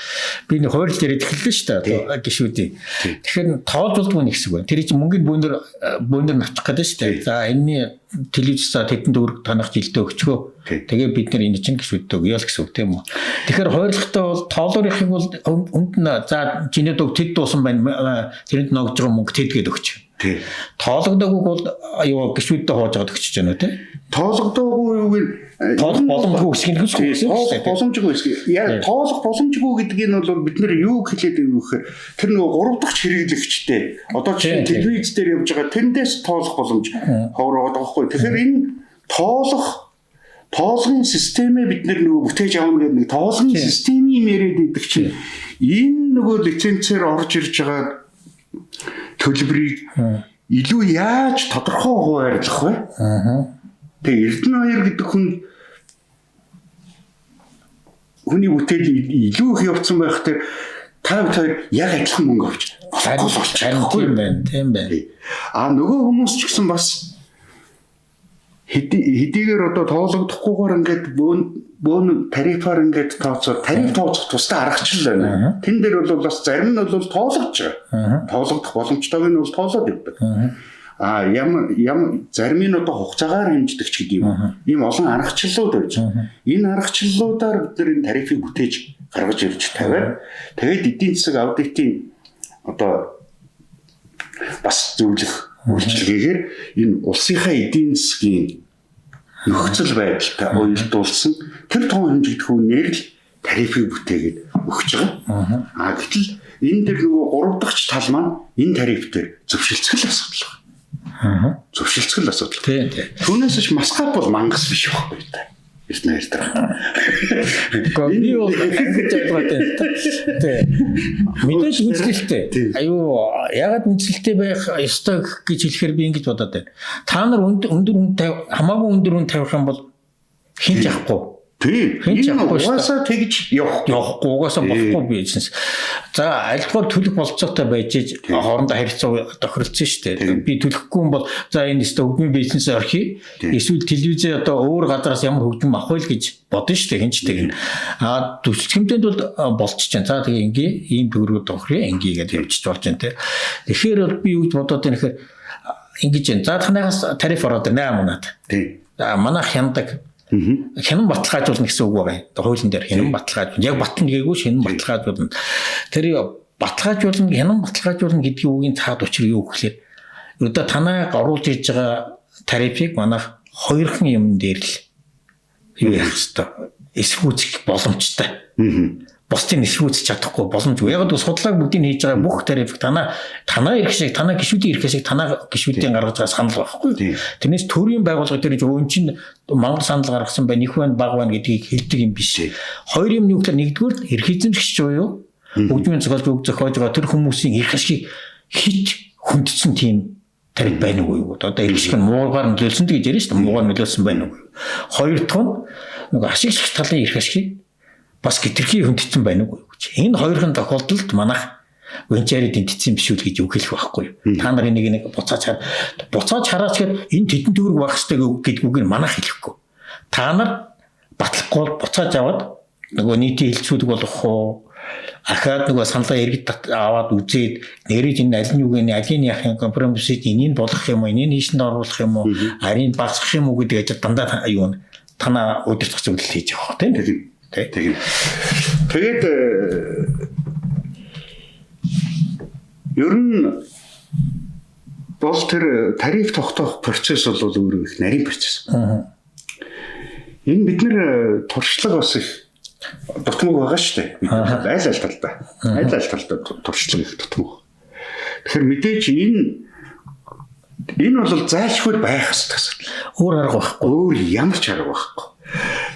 Би нэг хууль дээр хэллээ шүү дээ. Одоо гişүүдийн. Тэгэхээр тоож болдог нэг хэсэг байна. Тэр чинь мөнгөний бөөнөр навчих гэдэг шүү дээ. За энэний телевизээр тэдэнд өрг танах жилдээ өгчгөө. Тэгээ бид нар энэ чинь гişүүдтэй өгье л гэсэн үг тийм үү. Тэгэхээр хойрлохтой бол тоолоорынхыг бол үнд нь за чиний дөг тэд дуусан байна. Тэрэнд ногж байгаа мөнгө тэдгээд өгч. Тий. Тоологдоогүй бол аюу гişүүдтэй хоож аваад өгч жана үү те? Тоологдоогүй юу гэ тоолох боломжгүй хэсэг нь гэсэн үг. Тоолох боломжгүй хэсэг. Яг тоолох боломжгүй гэдэг нь бол бид нэр юу хэлээд байгаа вэ гэхээр тэр нөгөө 3 дахь хэрэглэгчтэй одоо чинь телевиз дээр явж байгаа тэндээс тоолох боломж ховроод байгаа хгүй. Тэгэхээр энэ тоолгын системээ бид нөгөө бүтээж авах гэдэг нэг тоолгын системийн яриад байдаг чинь энэ нөгөө лицензээр орж ирж байгаа төлбөрийг илүү яаж тодорхой хуваарлах вэ? Тэгээ Эрдэнэбаяр гэдэг хүний бүтээл илүү их явцсан байх тэр та хоёр яг адилхан мөнгө авч тийм байна. Нөгөө хүмүүс ч гэсэн бас хэдийгээр одоо тоологдохгүйгээр ингээд бөөн тарифаар ингээд тооцоо тариф тооцох тусдаа аргачлал байна. Тэн дээр бол бас зарим нь бол тоологдож байгаа. Тоологдох боломжтойг нь бол тоолоод явдаг. Ям зарим нь одоо хугацаагаар хэмждэг ч гэдэг юм. Ийм олон аргачлалууд байж байгаа. Энэ аргачлалуудаар бид нар энэ тарифыг бүтээж гаргаж ирж тавиад тэгээд эдийн засаг аудитын одоо бас зөвлөх үйлчилгээгээр энэ улсынхаа эдийн засгийн нөхцөл байдалтай уялдуулсан тэр том хэмжигдэх үнээр л тарифыг бүтээгээд өгч байгаа. Гэтэл энэ дээр нөгөө 3 дахь тал маань энэ тариф дээр зөвшөлтсгөл асуудал байна. Зөвшөлтсгөл асуудал. Тийм. Түүнээс ч Москва бол мангас биш байхгүй та. Эрдэнэ дээр. Би бол гэж боддог. Тийм. Мэдээж үнэлэлтэй. Ягаад үнэлэлтэй байх ёстой гэж хэлэхээр би ингэж бодоод байна. Та нар хамаагүй өндөр үн тавих юм бол хинч авахгүй. Тийм. Угаасаа тэгж явахгүй угаасаа болохгүй бизнес. За альдгаар төлөх болцоотой байж хоорондоо харилцаа тохиролцсон шүү дээ. Би төлөхгүй юм бол за энэ өсвөр бизнес орхи эсвэл телевизээ одоо өөр газараас ямар хөгжим авах вэ гэж бодно шүү дээ. Хинч тэгнэ. Төсөл хэмжээнд бол болчих чинь. За тэгээ ингээ ийм төгрөгөд тохирё ингээгээд явчих болж байна те. Тэгэхээр бол би юу гэж бодоод байна гэхээр ингэж байна. За танаас тариф ороод 8 манад. Тийм. За манайх хяндаг хянан баталгаажуулна гэсэн үг байгаа. Хуулийн дээр хянан баталгаажуулна. Яг батлна гэгээгүй хянан баталгаажуулна. Тэр баталгаажуулна, хянан баталгаажуулна гэдгийн үгийн цаад учир юу гэхээр одоо танаа оруулж ирж байгаа тарифыг манайх хоёрхан юм дээр л юу яах ёстой. Эсвүүцэх боломжтой. Бусдын эсвүүцэж чадахгүй боломжгүй. Яг л судлааг бүгдийг хийж байгаа бүх тариф танаа ирэх шиг, танаа гишүүдийн ирэх шиг танаа гишүүдийн гаргаж байгаа санал байхгүй. Тэрнээс төрийн байгууллага дээр өвөн чинь мангар санал гаргасан байна, их байна, бага байна гэдгийг хэлдэг юм биш. Хоёр юм юу гэхээр нэгдүгээр эрх эзэмшигч буюу хөгжмийн зохиолч үг зохиож байгаа тэр хүмүүсийн эрх ашиг хич хүндсэн тийм тариф байна уу? Одоо эрх ашиг нь муугаар нөлөөлсөн гэж ярьж шүү дээ. Муугаар нөлөөлсөн байна уу? Хоёр дахь нь нөгөө ашиглагч талын эрх ашиг бас хэтэрхий хүндэтсэн байна уу гэж. Энэ хоёрын тохиолдолд манайх венчард эдэтсэн биш үү гэж үг хэлэх байхгүй. Та нар энийг нэг буцааж хараач гэхэд энэ тэдэн төгрөг байх хэрэгтэй гэдгүүг нь манайх хэлэхгүй. Та нар батлахгүй буцааж аваад нөгөө нийтийн хилцүүлэг болох уу? Ахаад нөгөө саналаа иргэд аваад үзээд нэрэж энэ аль нь юуг нь алийг яах компромиссыг энийг болгох юм уу? Энийг хийшэнд оруулах юм уу? Арийн багасгах юм уу гэдэг ажил дандаа юу нэ танаа удирдах зөвлөл хийж явах тийм. Тэгээд ер нь бол тэр тариф тогтоох процесс бол өөрөө их нарийн процесс. Энэ бид нэр туршлага бас их дутмаг байгаа шүү дээ. Айл талдаа туршлага их дутмаг. Тэгэхээр мэдээж энэ бол зайлшгүй байх хэрэгтэй. Өөр арга байхгүй. Өөр ямар ч арга байхгүй.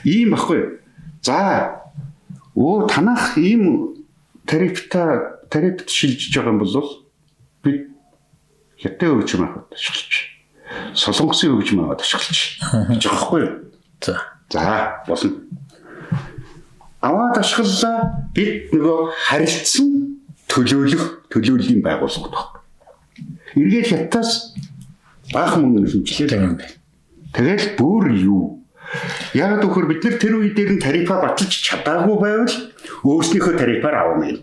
Ийм байхгүй. За танах ийм тарифт шилжиж байгаа юм бол бид хятад хөгжим аваад ашиглаж, солонгосын хөгжим аваад ашиглаж гэж байгаа байхгүй юу? За болно. Аваад ашиглалаа бид нөгөө харилцсан төлөөллийн байгууллагууд байна. Эргээд хятадаас баахан мөнгө хэмжлээ. Тэгэл бүр юу? Яг тэгэхээр бид нар тэр үе дээр нь тарифаа баталж чадаагүй байвал өөрснийхөө тарифаар авах юм.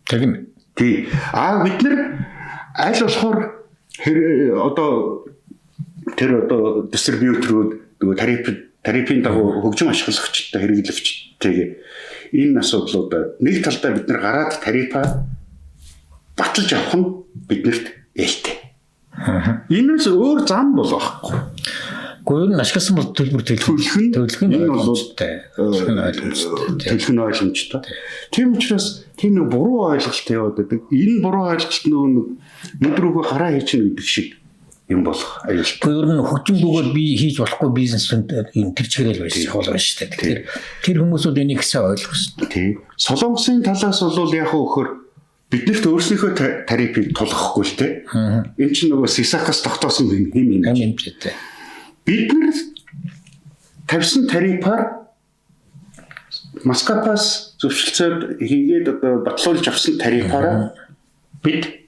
Тэгнэ. Тий. Бид нар аль болохоор одоо дистрибьюторууд нөгөө тарифын дагуу хөгжим ашиглагчтай хэрэглэгчтэйгээ энэ асуудлуудаа нэг талдаа бид нар гараад тарифаа баталж авах нь биднэрт ээлтэй. Энэс өөр зам бол байхгүй. Гойр нь ашигласан бол төлбөр төлөх нь энэ бол төлөх нь ойлгомжтой. Тийм учраас тийм нэг буруу ойлголт яваад байдаг. Энэ буруу ойлголт нөгөө өдрөөгөө хараа хийчихнэ гэдэг шиг юм болох аюултай. Гойр нь хөгжимгүйгээр би хийж болохгүй бизнесэнд энэ тэр чигээр л байж болно шүү дээ. Тэгэхээр тэр хүмүүс бол энийг сайн ойлгох хэрэгтэй. Тийм. Солонгосын талаас бол яг өөхөр биднэрт өөрснийхөө тарифыг тулгахгүй л те. Энэ чинь нөгөө Сисакаас тогтоосон хэм хэмжээтэй. Бид нар тавьсан тарифаар Москваас зөвшөлтсөд хийгээд одоо батлуулж авсан тарифаараа бид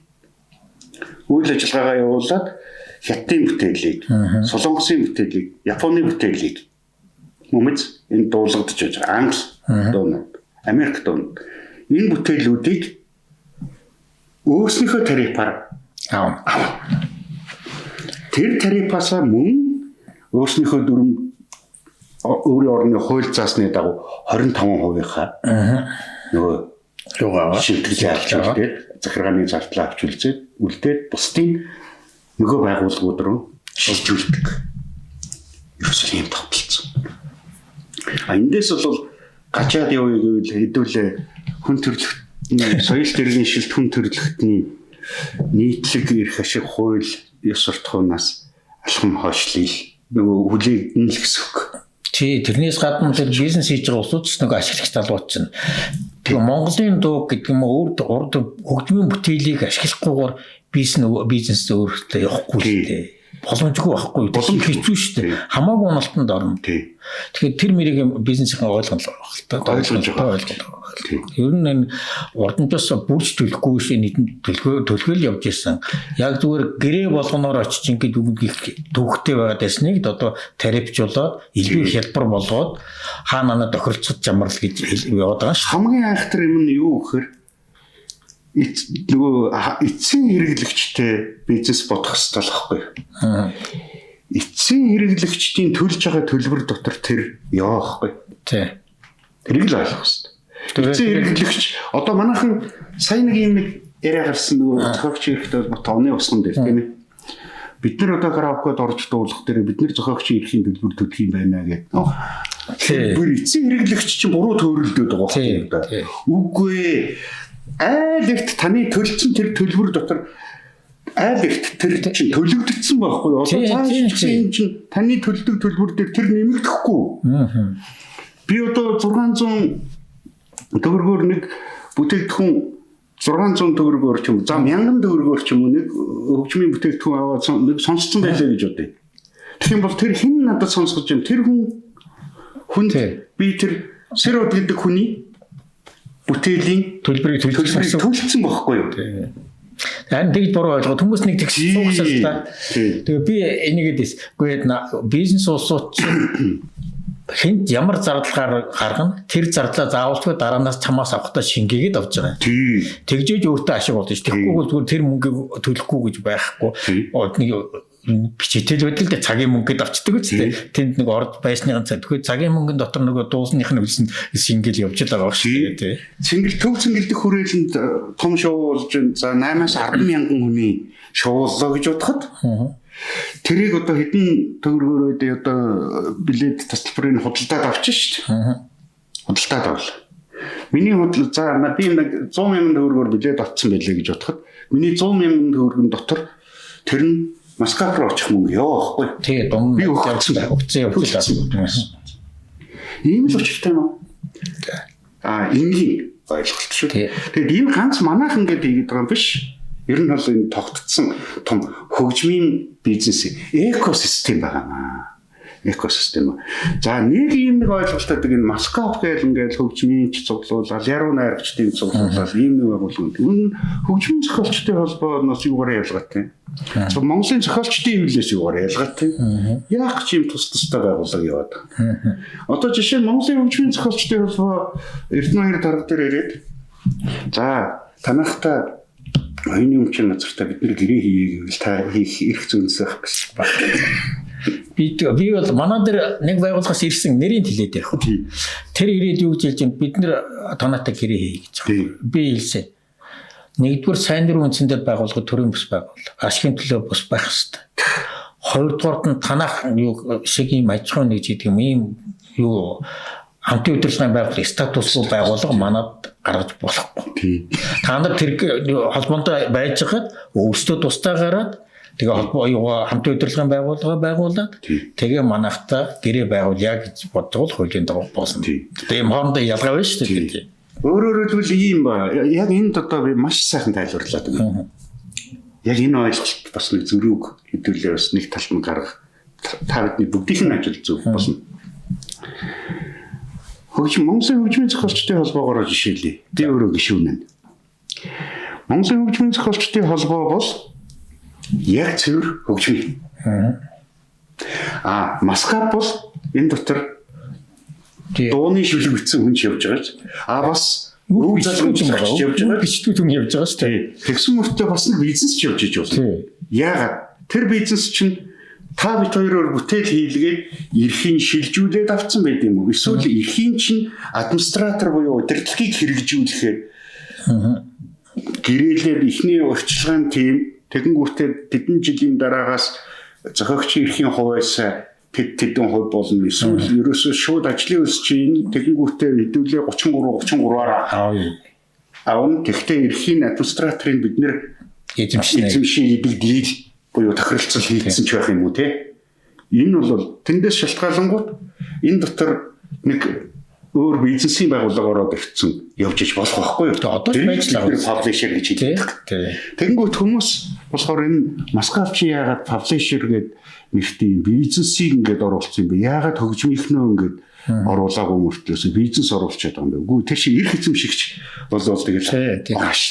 үйл ажиллагаагаа явуулаад Хятадын бүтээлийг, Солонгосын бүтээлийг, Японы бүтээлийг мөмөц энэ дуулагдж байж байгаа. Англи дуунууд, Америк дуунууд энэ бүтээлүүдийг өөрснийхөө тарифаар тэр тарифаасаа мөн өөрснийхөө өөрийн орны хууль заасны дагуу 25%-ийнхаа нөгөө юугаа шилтгэл авч үлдээд захиргааны зардлаа авч үлдээд бусдын нөгөө байгууллагууд руу шилжүүлдэг. Ерөөсөө юм тогтолцсон. Эндээс бол гачаад явъя гэвэл хэдүүлээ хүн төрөлхтний соёл тэргийн шилт хүн төрөлхтний нийтлэг эрх ашиг хууль ёс суртахуунаас алхам хойшлол нөгөө хүлээгдэн л гэсэн үг. Тэрнээс гадна тэр бизнес хийж байгаа улсуудс нөгөө ашиглагч талууд чинь тэгээ Монголын дуу гэдэг юм уу урд хөгжмийн бүтээлийг ашиглахгүйгээр бизнес өөртөө явахгүй л дээ. Боломжгүй байхгүй. Боломж хэцүү шүү дээ. Хамаагүй уналтанд орно. Тэгэхээр тэр мэрийг бизнесийн ойлгол байна. Ер нь энэ урднаас бүрж төлөхгүй шээ нийтэнд төлгөөл явж ирсэн. Яг зүгээр гэрээ болгоноор очиж ингээд түүхтэй байгаад байсныг одоо тарифжуулаад илүү хялбар болгоод хаана надад тохиролцох замрал гэж яваад байгаа шүү. Хамгийн айхтар юм нь юу гэхээр нөгөө эцсийн хэрэглэгчтэй бизнес бодох хэрэгтэй л байхгүй. Эцсийн хэрэглэгчдийн төлж байгаа төлбөр дотор тэр явахгүй. Тий. Тэрийг л ойлгох хэрэгтэй. Эцсийн хэрэглэгч одоо манайхан сая нэг юм яриа гарсан нөгөө зохиогч эрэхтэй бот оны усган дээр тийм ээ. Бид нар одоо караокед орж дуулах дээр бид нар зохиогчийн эрхийн төлбөр төлөх юм байна гэдэг. Тэр эцсийн хэрэглэгч чинь буруу төөрөлдөд байгаа байхгүй. Үгүй айл ихт таны төлсөн тэр төлбөр дотор айл ихт тэр чинь төлөгдсөн байхгүй юу? Одоо цааш чинь таны төлдөг төлбөр дээр тэр нэмэгдэхгүй. Би одоо 600 төгрөгөөр нэг бүтээгдэхүүн 600 төгрөгөөр ч юм уу, за 1000 төгрөгөөр ч юм уу нэг хөгжмийн бүтээгдэхүүн аваад нэг сонсцсон байлаа гэж бодъё. Тэгэх юм бол тэр хэн надад сонсгож юм? Тэр хүн би тэр Сэрод гэдэг хүний бүтээлийн төлбөрийг төлсөн байхгүй юу? Харин тэгж буруу ойлгоод хүмүүс нэг тэгс суугсаа та. Тэгээ би энийгээс гээд бизнес улсууд хинт ямар зардал гаргана тэр зардлаа заавалчгүй дараанаас чамаас авахтаа шингээгээд авч байгаа. Тэгжээж өөртөө ашиг болж ш. Тэгэхгүй бол зүгээр тэр мөнгөийг төлөхгүй гэж байхгүй. Бичээтэл байдал дээр цагийн мөнгөд авчдаг үстэй. Тэнд нэг орд байсны ганц тэгэхээр цагийн мөнгөнд дотор нөгөө дуусных нь үлсэн шингээл явж байгаа шүү дээ. Цэнгэл төв цэнгэлдэх хүрээлэнд том шоу болж за 8-аас 10 мянган хүний шоуллоо гэж бодоход тэрийг одоо хэдэн төгрөгөөр одоо билет тасалбарыг худалдаад авчих шүү дээ. Худалдаад авал. Миний худал за би нэг 100 мянган төгрөгөөр билет авсан байлээ гэж бодоход миний 100 мянган төгрөгөн дотор тэр нь Москва руу очих мөнгө явахгүй. Тэгээ дум би өгсөн явуулсан. Ийм л учиртай юм. Энгийн ойлголт шүү. Тэгээд энэ ганц манайхан гэдэг ийгээд байгаа юм биш. Ер нь бол энэ тогтцсон том хөгжмийн бизнес экосистем байгаа. Экосистем. За нэг юм нэг ойлголттой энэ Москва гэл ингээл хөгжмийн цуглуулал, яруу найрагчдын цуглуулал ийм нэг байгууллагууд. Энэ хөгжмийн зохиолчтой холбооноос юугаар ялгаатай. Монголын зохиолчдын хөвлөөс юугаар ялгаатай. Яг ч юм тус тустай байгууллага яваад байгаа. Одоо жишээ нь Монголын хөгжмийн зохиолчдын холбоо Эрдэнэ дарга дээр ирээд за танахта оюуны өмчийн газартаа бид нэр гэрээ хийе гэвэл та хийх эрх зүйнсэх гэсэн байна. Би бол манай дээр нэг байгууллагаас ирсэн нэрийн хэлээд ярих. Тэр ирээд юу гэж хэлж байна? Бид нэр танаатай гэрээ хийе гэж байгаа. Би хэлсэн. Нэгдүгээр сайн дурын үндсэн дээр байгуулга төрийн бус байгуулга. Ашигын төлөө бус байх хэрэгтэй. Хоёрдугаард нь танах юу шиг юм аж ахуйн нэг гэдэг юм юу хамтын удирдлагын байгууллага статусгүй байгууллага манад гаргаж болохгүй. Та нар тэр холбоотой байж хаад өөрсдөө тусдаа гараад тэгээ холбоо хамтын удирдлагын байгууллага байгуулад тэгээ манайхтай гэрээ байгуулъя гэж боддог бол хуулийн дагуу болсон. Тэгээ юм хоорондоо ялгаа байна шүү дээ. Өөрөөр хэлбэл ийм ба яг энд одоо би маш сайхан тайлбарлаад байна. Яг энэ ойлголт бас нэг зөрүүг хэдүүлээ бас нэг талд нь гаргах та бидний бүгдийн ажил зөв болно. Монголын хөгжмийн зохиолчдын холбоогоор жишээлье. Би өөрөө гишүүнэн. Монголын хөгжмийн зохиолчдын холбоо бол яг цэвэр хөгжмийн. Маскап бол энэ дотор дууны шүлэг бичсэн хүн явж байгаа ч бас үг залгамж явж байгаа бичдэг хүн явж байгаа шүү дээ. Тэгсэн мөртөө бас нэг бизнес ч явж иж болно. Яагаад тэр бизнес чинь та бид хоёроор бүтээл хийлгээд эрхийн шилжүүлээд авсан байд юм уу? Эсвэл эрхийн чинь администратор буюу удирдлагыг хэрэгжүүлэхээр гэрээлээд ихний урьдчилгаан тим тэгэнгүүтээ тэдэн жилийн дараагаас зохиогчийн эрхийн хувьас тэдэн хувь болно. Эсвэл ерөөсөө шууд ажлын үйлс чинь тэгэнгүүтээ хэдүүлээ 33-33-аар аавн тэгтээ эрхийн администраторыг бид нэр эзэмшин гэдэг дийл буюу тохиролцол хийгдсэн ч байх юм уу те. Энэ бол тэндээс шалтгаалангууд энэ дотор нэг өөр бизнесийн байгууллагаараа гэрчсэн явж иж болох байхгүй юу? Одоо байж л паблишер гэж хэлдэг. Тэгэнгүүт хүмүүс болохоор энэ маскавчи яагаад паблишер гэдэг нэртэй бизнесийг ингээд оруулсан юм бэ? Яагаад хөгжмийнхнөө ингээд оруулаагүй мөртлөөс бизнес оруулчихад байгаа юм бэ? Үгүй тэр шиг эрх эзэмшигч болоод тэгээд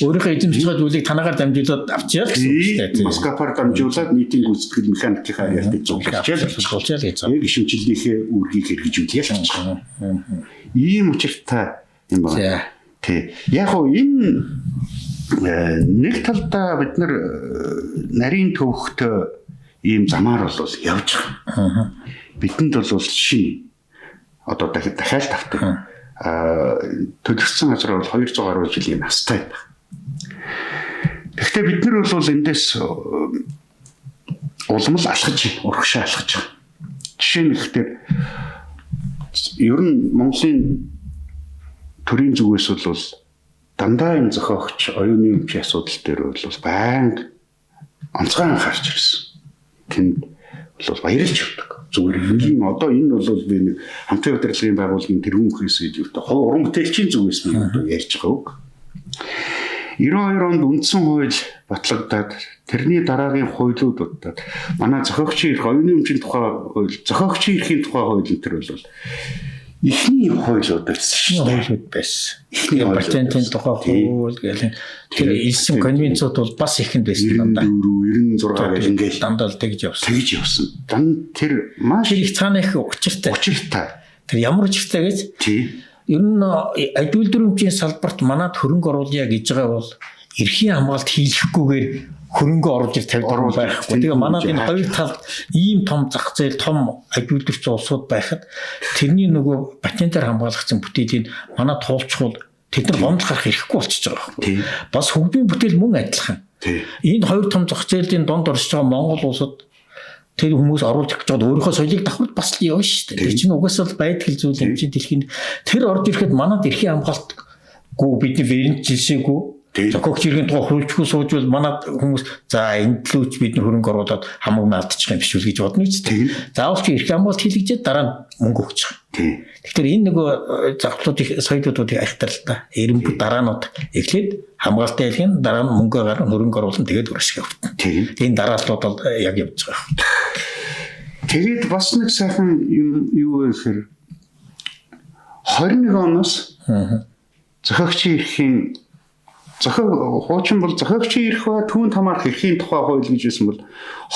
өөрийнхөө эзэмшиж байгаа зүйлийг танаагаар дамжуулаад авчяа гэсэн үг шүү дээ. Маскапаар дамжуулаад нийтийн гүйцэтгэл механикийнхаа яриад зуглуулчихлаа гэж. Яг шимжлэлийнхээ үүргийг хэрэгжүүлээ л гэж. Ийм учиртай юм байна. Тэг. Яг гоо энэ нэг талдаа бид нар нарийн төвхтөө ийм замаар бол явж байгаа. Бидэнд бол шин одоо дахиад тавтай. Төлөвсөн газар бол 200 гаруй жилийн настай байна. Гэхдээ бид нар бол эндээс улмал алхаж, урагшаа алхаж байгаа. Жишээ нь ихтэй ер нь Монголын төрийн зүгээс бол дандаа энэ зохиогч оюуны өмчийн асуудал дээр бол байнга онцгой анхаарч ирсэн. Тэнд бол баярлж явдаг. Зүгээр энгийн одоо энэ бол би нэг хамтын удирдлагын байгууллагын тэргүүн мөхөөс иживтэй уран бүтээлчийн зүгээс би одоо ярьж байгаа үг. 92 онд үндсэн хууль батлагдаад тэрний дараагийн хуулиуд удаад манай зохиогчийн эрх оюуны өмчийн тухай хууль, зохиогчийн эрхийн тухай хууль энэ төр бол ихний хуулиуд байсан. Ихний патентын тухай хууль гэх тэр элсэн конвенцууд бол бас ихэнд байсан даа. 96 гэх ингээл дандаа л тэгж явсан. Дан тэр маш их цаана их учиртай. Тэр ямар учиртай гэж? Ер нь ад үйлдвэрийн салбарт манад хөрөнгө оруулъя гэж байгаа бол эрхийн хамгаалалт хийлгэхгүйгээр хөрөнгө оруулж тавьдаг байхгүй. Тэгээ манад энэ хоёр талд ийм том зах зээл, том ад үйлдвэрч улсууд байхад тэрний нөгөө патентаар хамгаалагдсан бүтээлийн манад туулчвал тэд нар гомдол гарах эрхгүй болчихж байгаа байхгүй. Бас хөгжмийн бүтээл мөн адилхан. Энэ хоёр том зах зээлийн донд орж байгаа Монгол улсад тэр хүмүүс оруулж гэж байгаа өөрийнхөө соёлыг давхар бас л явна шүү дээ. Тэр чинь угаасаа л байдаг зүйл юм чинь дэлхийн тэр орж ирэхэд манад эрхийн хамгаалтгүй бидний вэриант жилшээгүй зохиогч эрхийн тухай хөрвчгүй суужвал манад хүмүүс за энд л үуч бид хөрөнгө оруулаад хамаг наадчих юм биш үү гэж бодно ч тийм. Заавал чи эрхийн хамгаалалт хийлгэжээд дараа нь мөнгө өгч байгаа. Тэгэхээр энэ нөгөө завхлуудыг соёлуудыг айхтар л та. Эренбү дараанууд эхлээд хамгаалалтаа хэлгэн дараа нь мөнгө гарган хөрөнгө оруулан тэгээд урагшаа явуулна. Энэ дарааллууд бол яг явж байгаа. Тэгээд бас нэг сайхан юу вэ гэхээр 21 оноос зохиогчийн эрхийн хуучин бол зохиогчийн эрх ба түүнд хамаарах эрхийн тухай хууль гэж байсан бол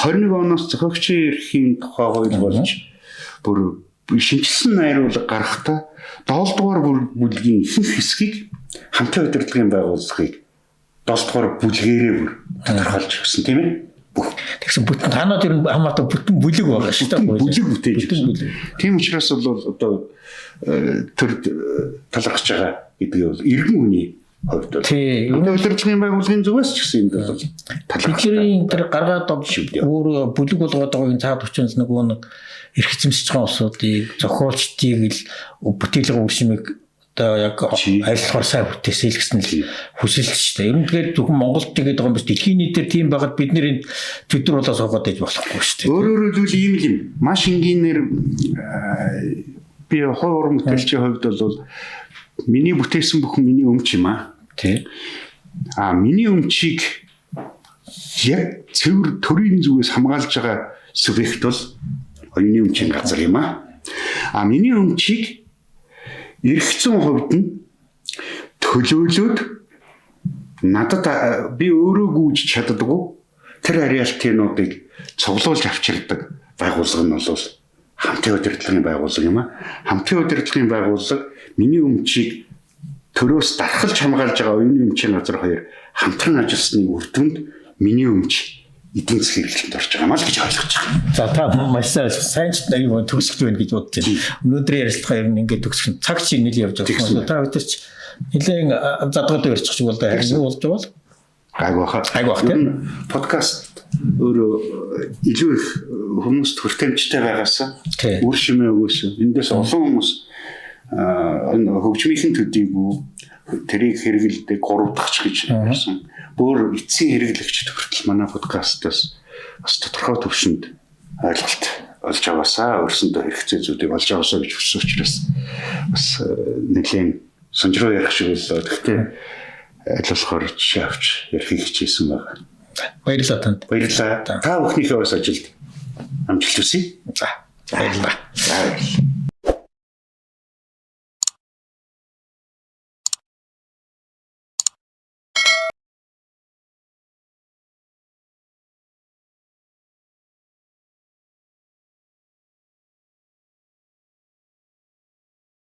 21 оноос зохиогчийн эрхийн тухай хууль болж бүр шинжилсэн найруулга гарахдаа 7 дугаар бүлгийн ихэнх хэсгийг хамтын удирдлагын байгууллагыг 7 дугаар бүлгээрээ бүр тодорхойлж өгсөн тийм ээ. Тэгсэн бүтэн танаад ер нь хамаатай бүтэн бүлэг байгаа шүү дээ. Бүлэг бүтээж өгсөн. Тийм учраас бол одоо төр талархаж байгаа гэдэг нь иргэн хүний хувьд бол одоо удирдлагын байгууллагын зүгээс ч гэсэн энэ бол талархын тэр гаргаад өөр бүлэг болгоод байгаа энэ цаад хүчнээс нөгөө нэг эрх эзэмшиж байгаа улсуудыг зохиолчдыг л бүтээлэг үйлшмийг одоо яг айлтгаар сайн бүтээсэй гэсэн л хүсэлт шүү дээ. Ер нь тэгэхээр зөвхөн Монголд тэгээд байгаа юм биш дэлхийн нийтээр тийм байгаад бид нэр энэ төдөр болоо суугаад иж болохгүй шүү дээ. Өөрөөр хэлбэл ийм л юм. Маш энгийнээр би хувь уран бүтээлчийн хувьд бол миний бүтээсэн бүхэн миний өмч юм аа. Тий. Миний өмчийг яг цэвэр төрийн зүгээс хамгаалж байгаа субъект бол оюуны өмчийн газар юм аа. Миний өмчийг эргэцэн хувьд нь төлөөлөөд надад би өөрөө гүйж чаддаггүй тэр ариалтынуудыг цуглуулж авчирдаг байгууллага нь бол хамтын удирдлагын байгууллага юм аа. Хамтын удирдлагын байгууллага миний өмчийг төрөөс дархалж хамгаалж байгаа оюуны өмчийн газар хоёр хамтран ажилласны үр дүнд миний өмч эдийн засгийн хэрэглэлд орж байгаа маа л гэж ойлгож байгаа. За та маш сайн ч аюу төгсгөл байна гэж бодож байна. Өнөөдрийн ярилцлага ер нь ингээд төгсгөн цаг шиг нэл явж байгаа. Та өдөр ч нэлээд задгаад өрчих шиг бол харин юу болж байгаа бол айгу бах тийм подкаст өөрөө илүү их хүмүүст хүртээмжтэй байгаас үр шимээ өгөөсөн. Эндээс олон хүмүүс хөгжмийн төдийгүй тэрийг хэрэгэлдэг 3 дахьч гэж ярьсан. Бүр эцсийн хэрэглэгчд хүртэл манай подкастаас бас тодорхой төвшөнд ойлголт олж аваасаа өөрсөндөө хэрэгцээ зүйлийг олж аваасаа гэж хүссэн учраас бас нэлийн сонжроо ярих шиг боллоо. Гэхдээ ажиллахаар жишээ авч ярихыг хичээсэн байна. Баярлалаа танд. Баярлалаа. Та бүхнийхээ бас ажилд амжилт хүсье. За баярлалаа. За.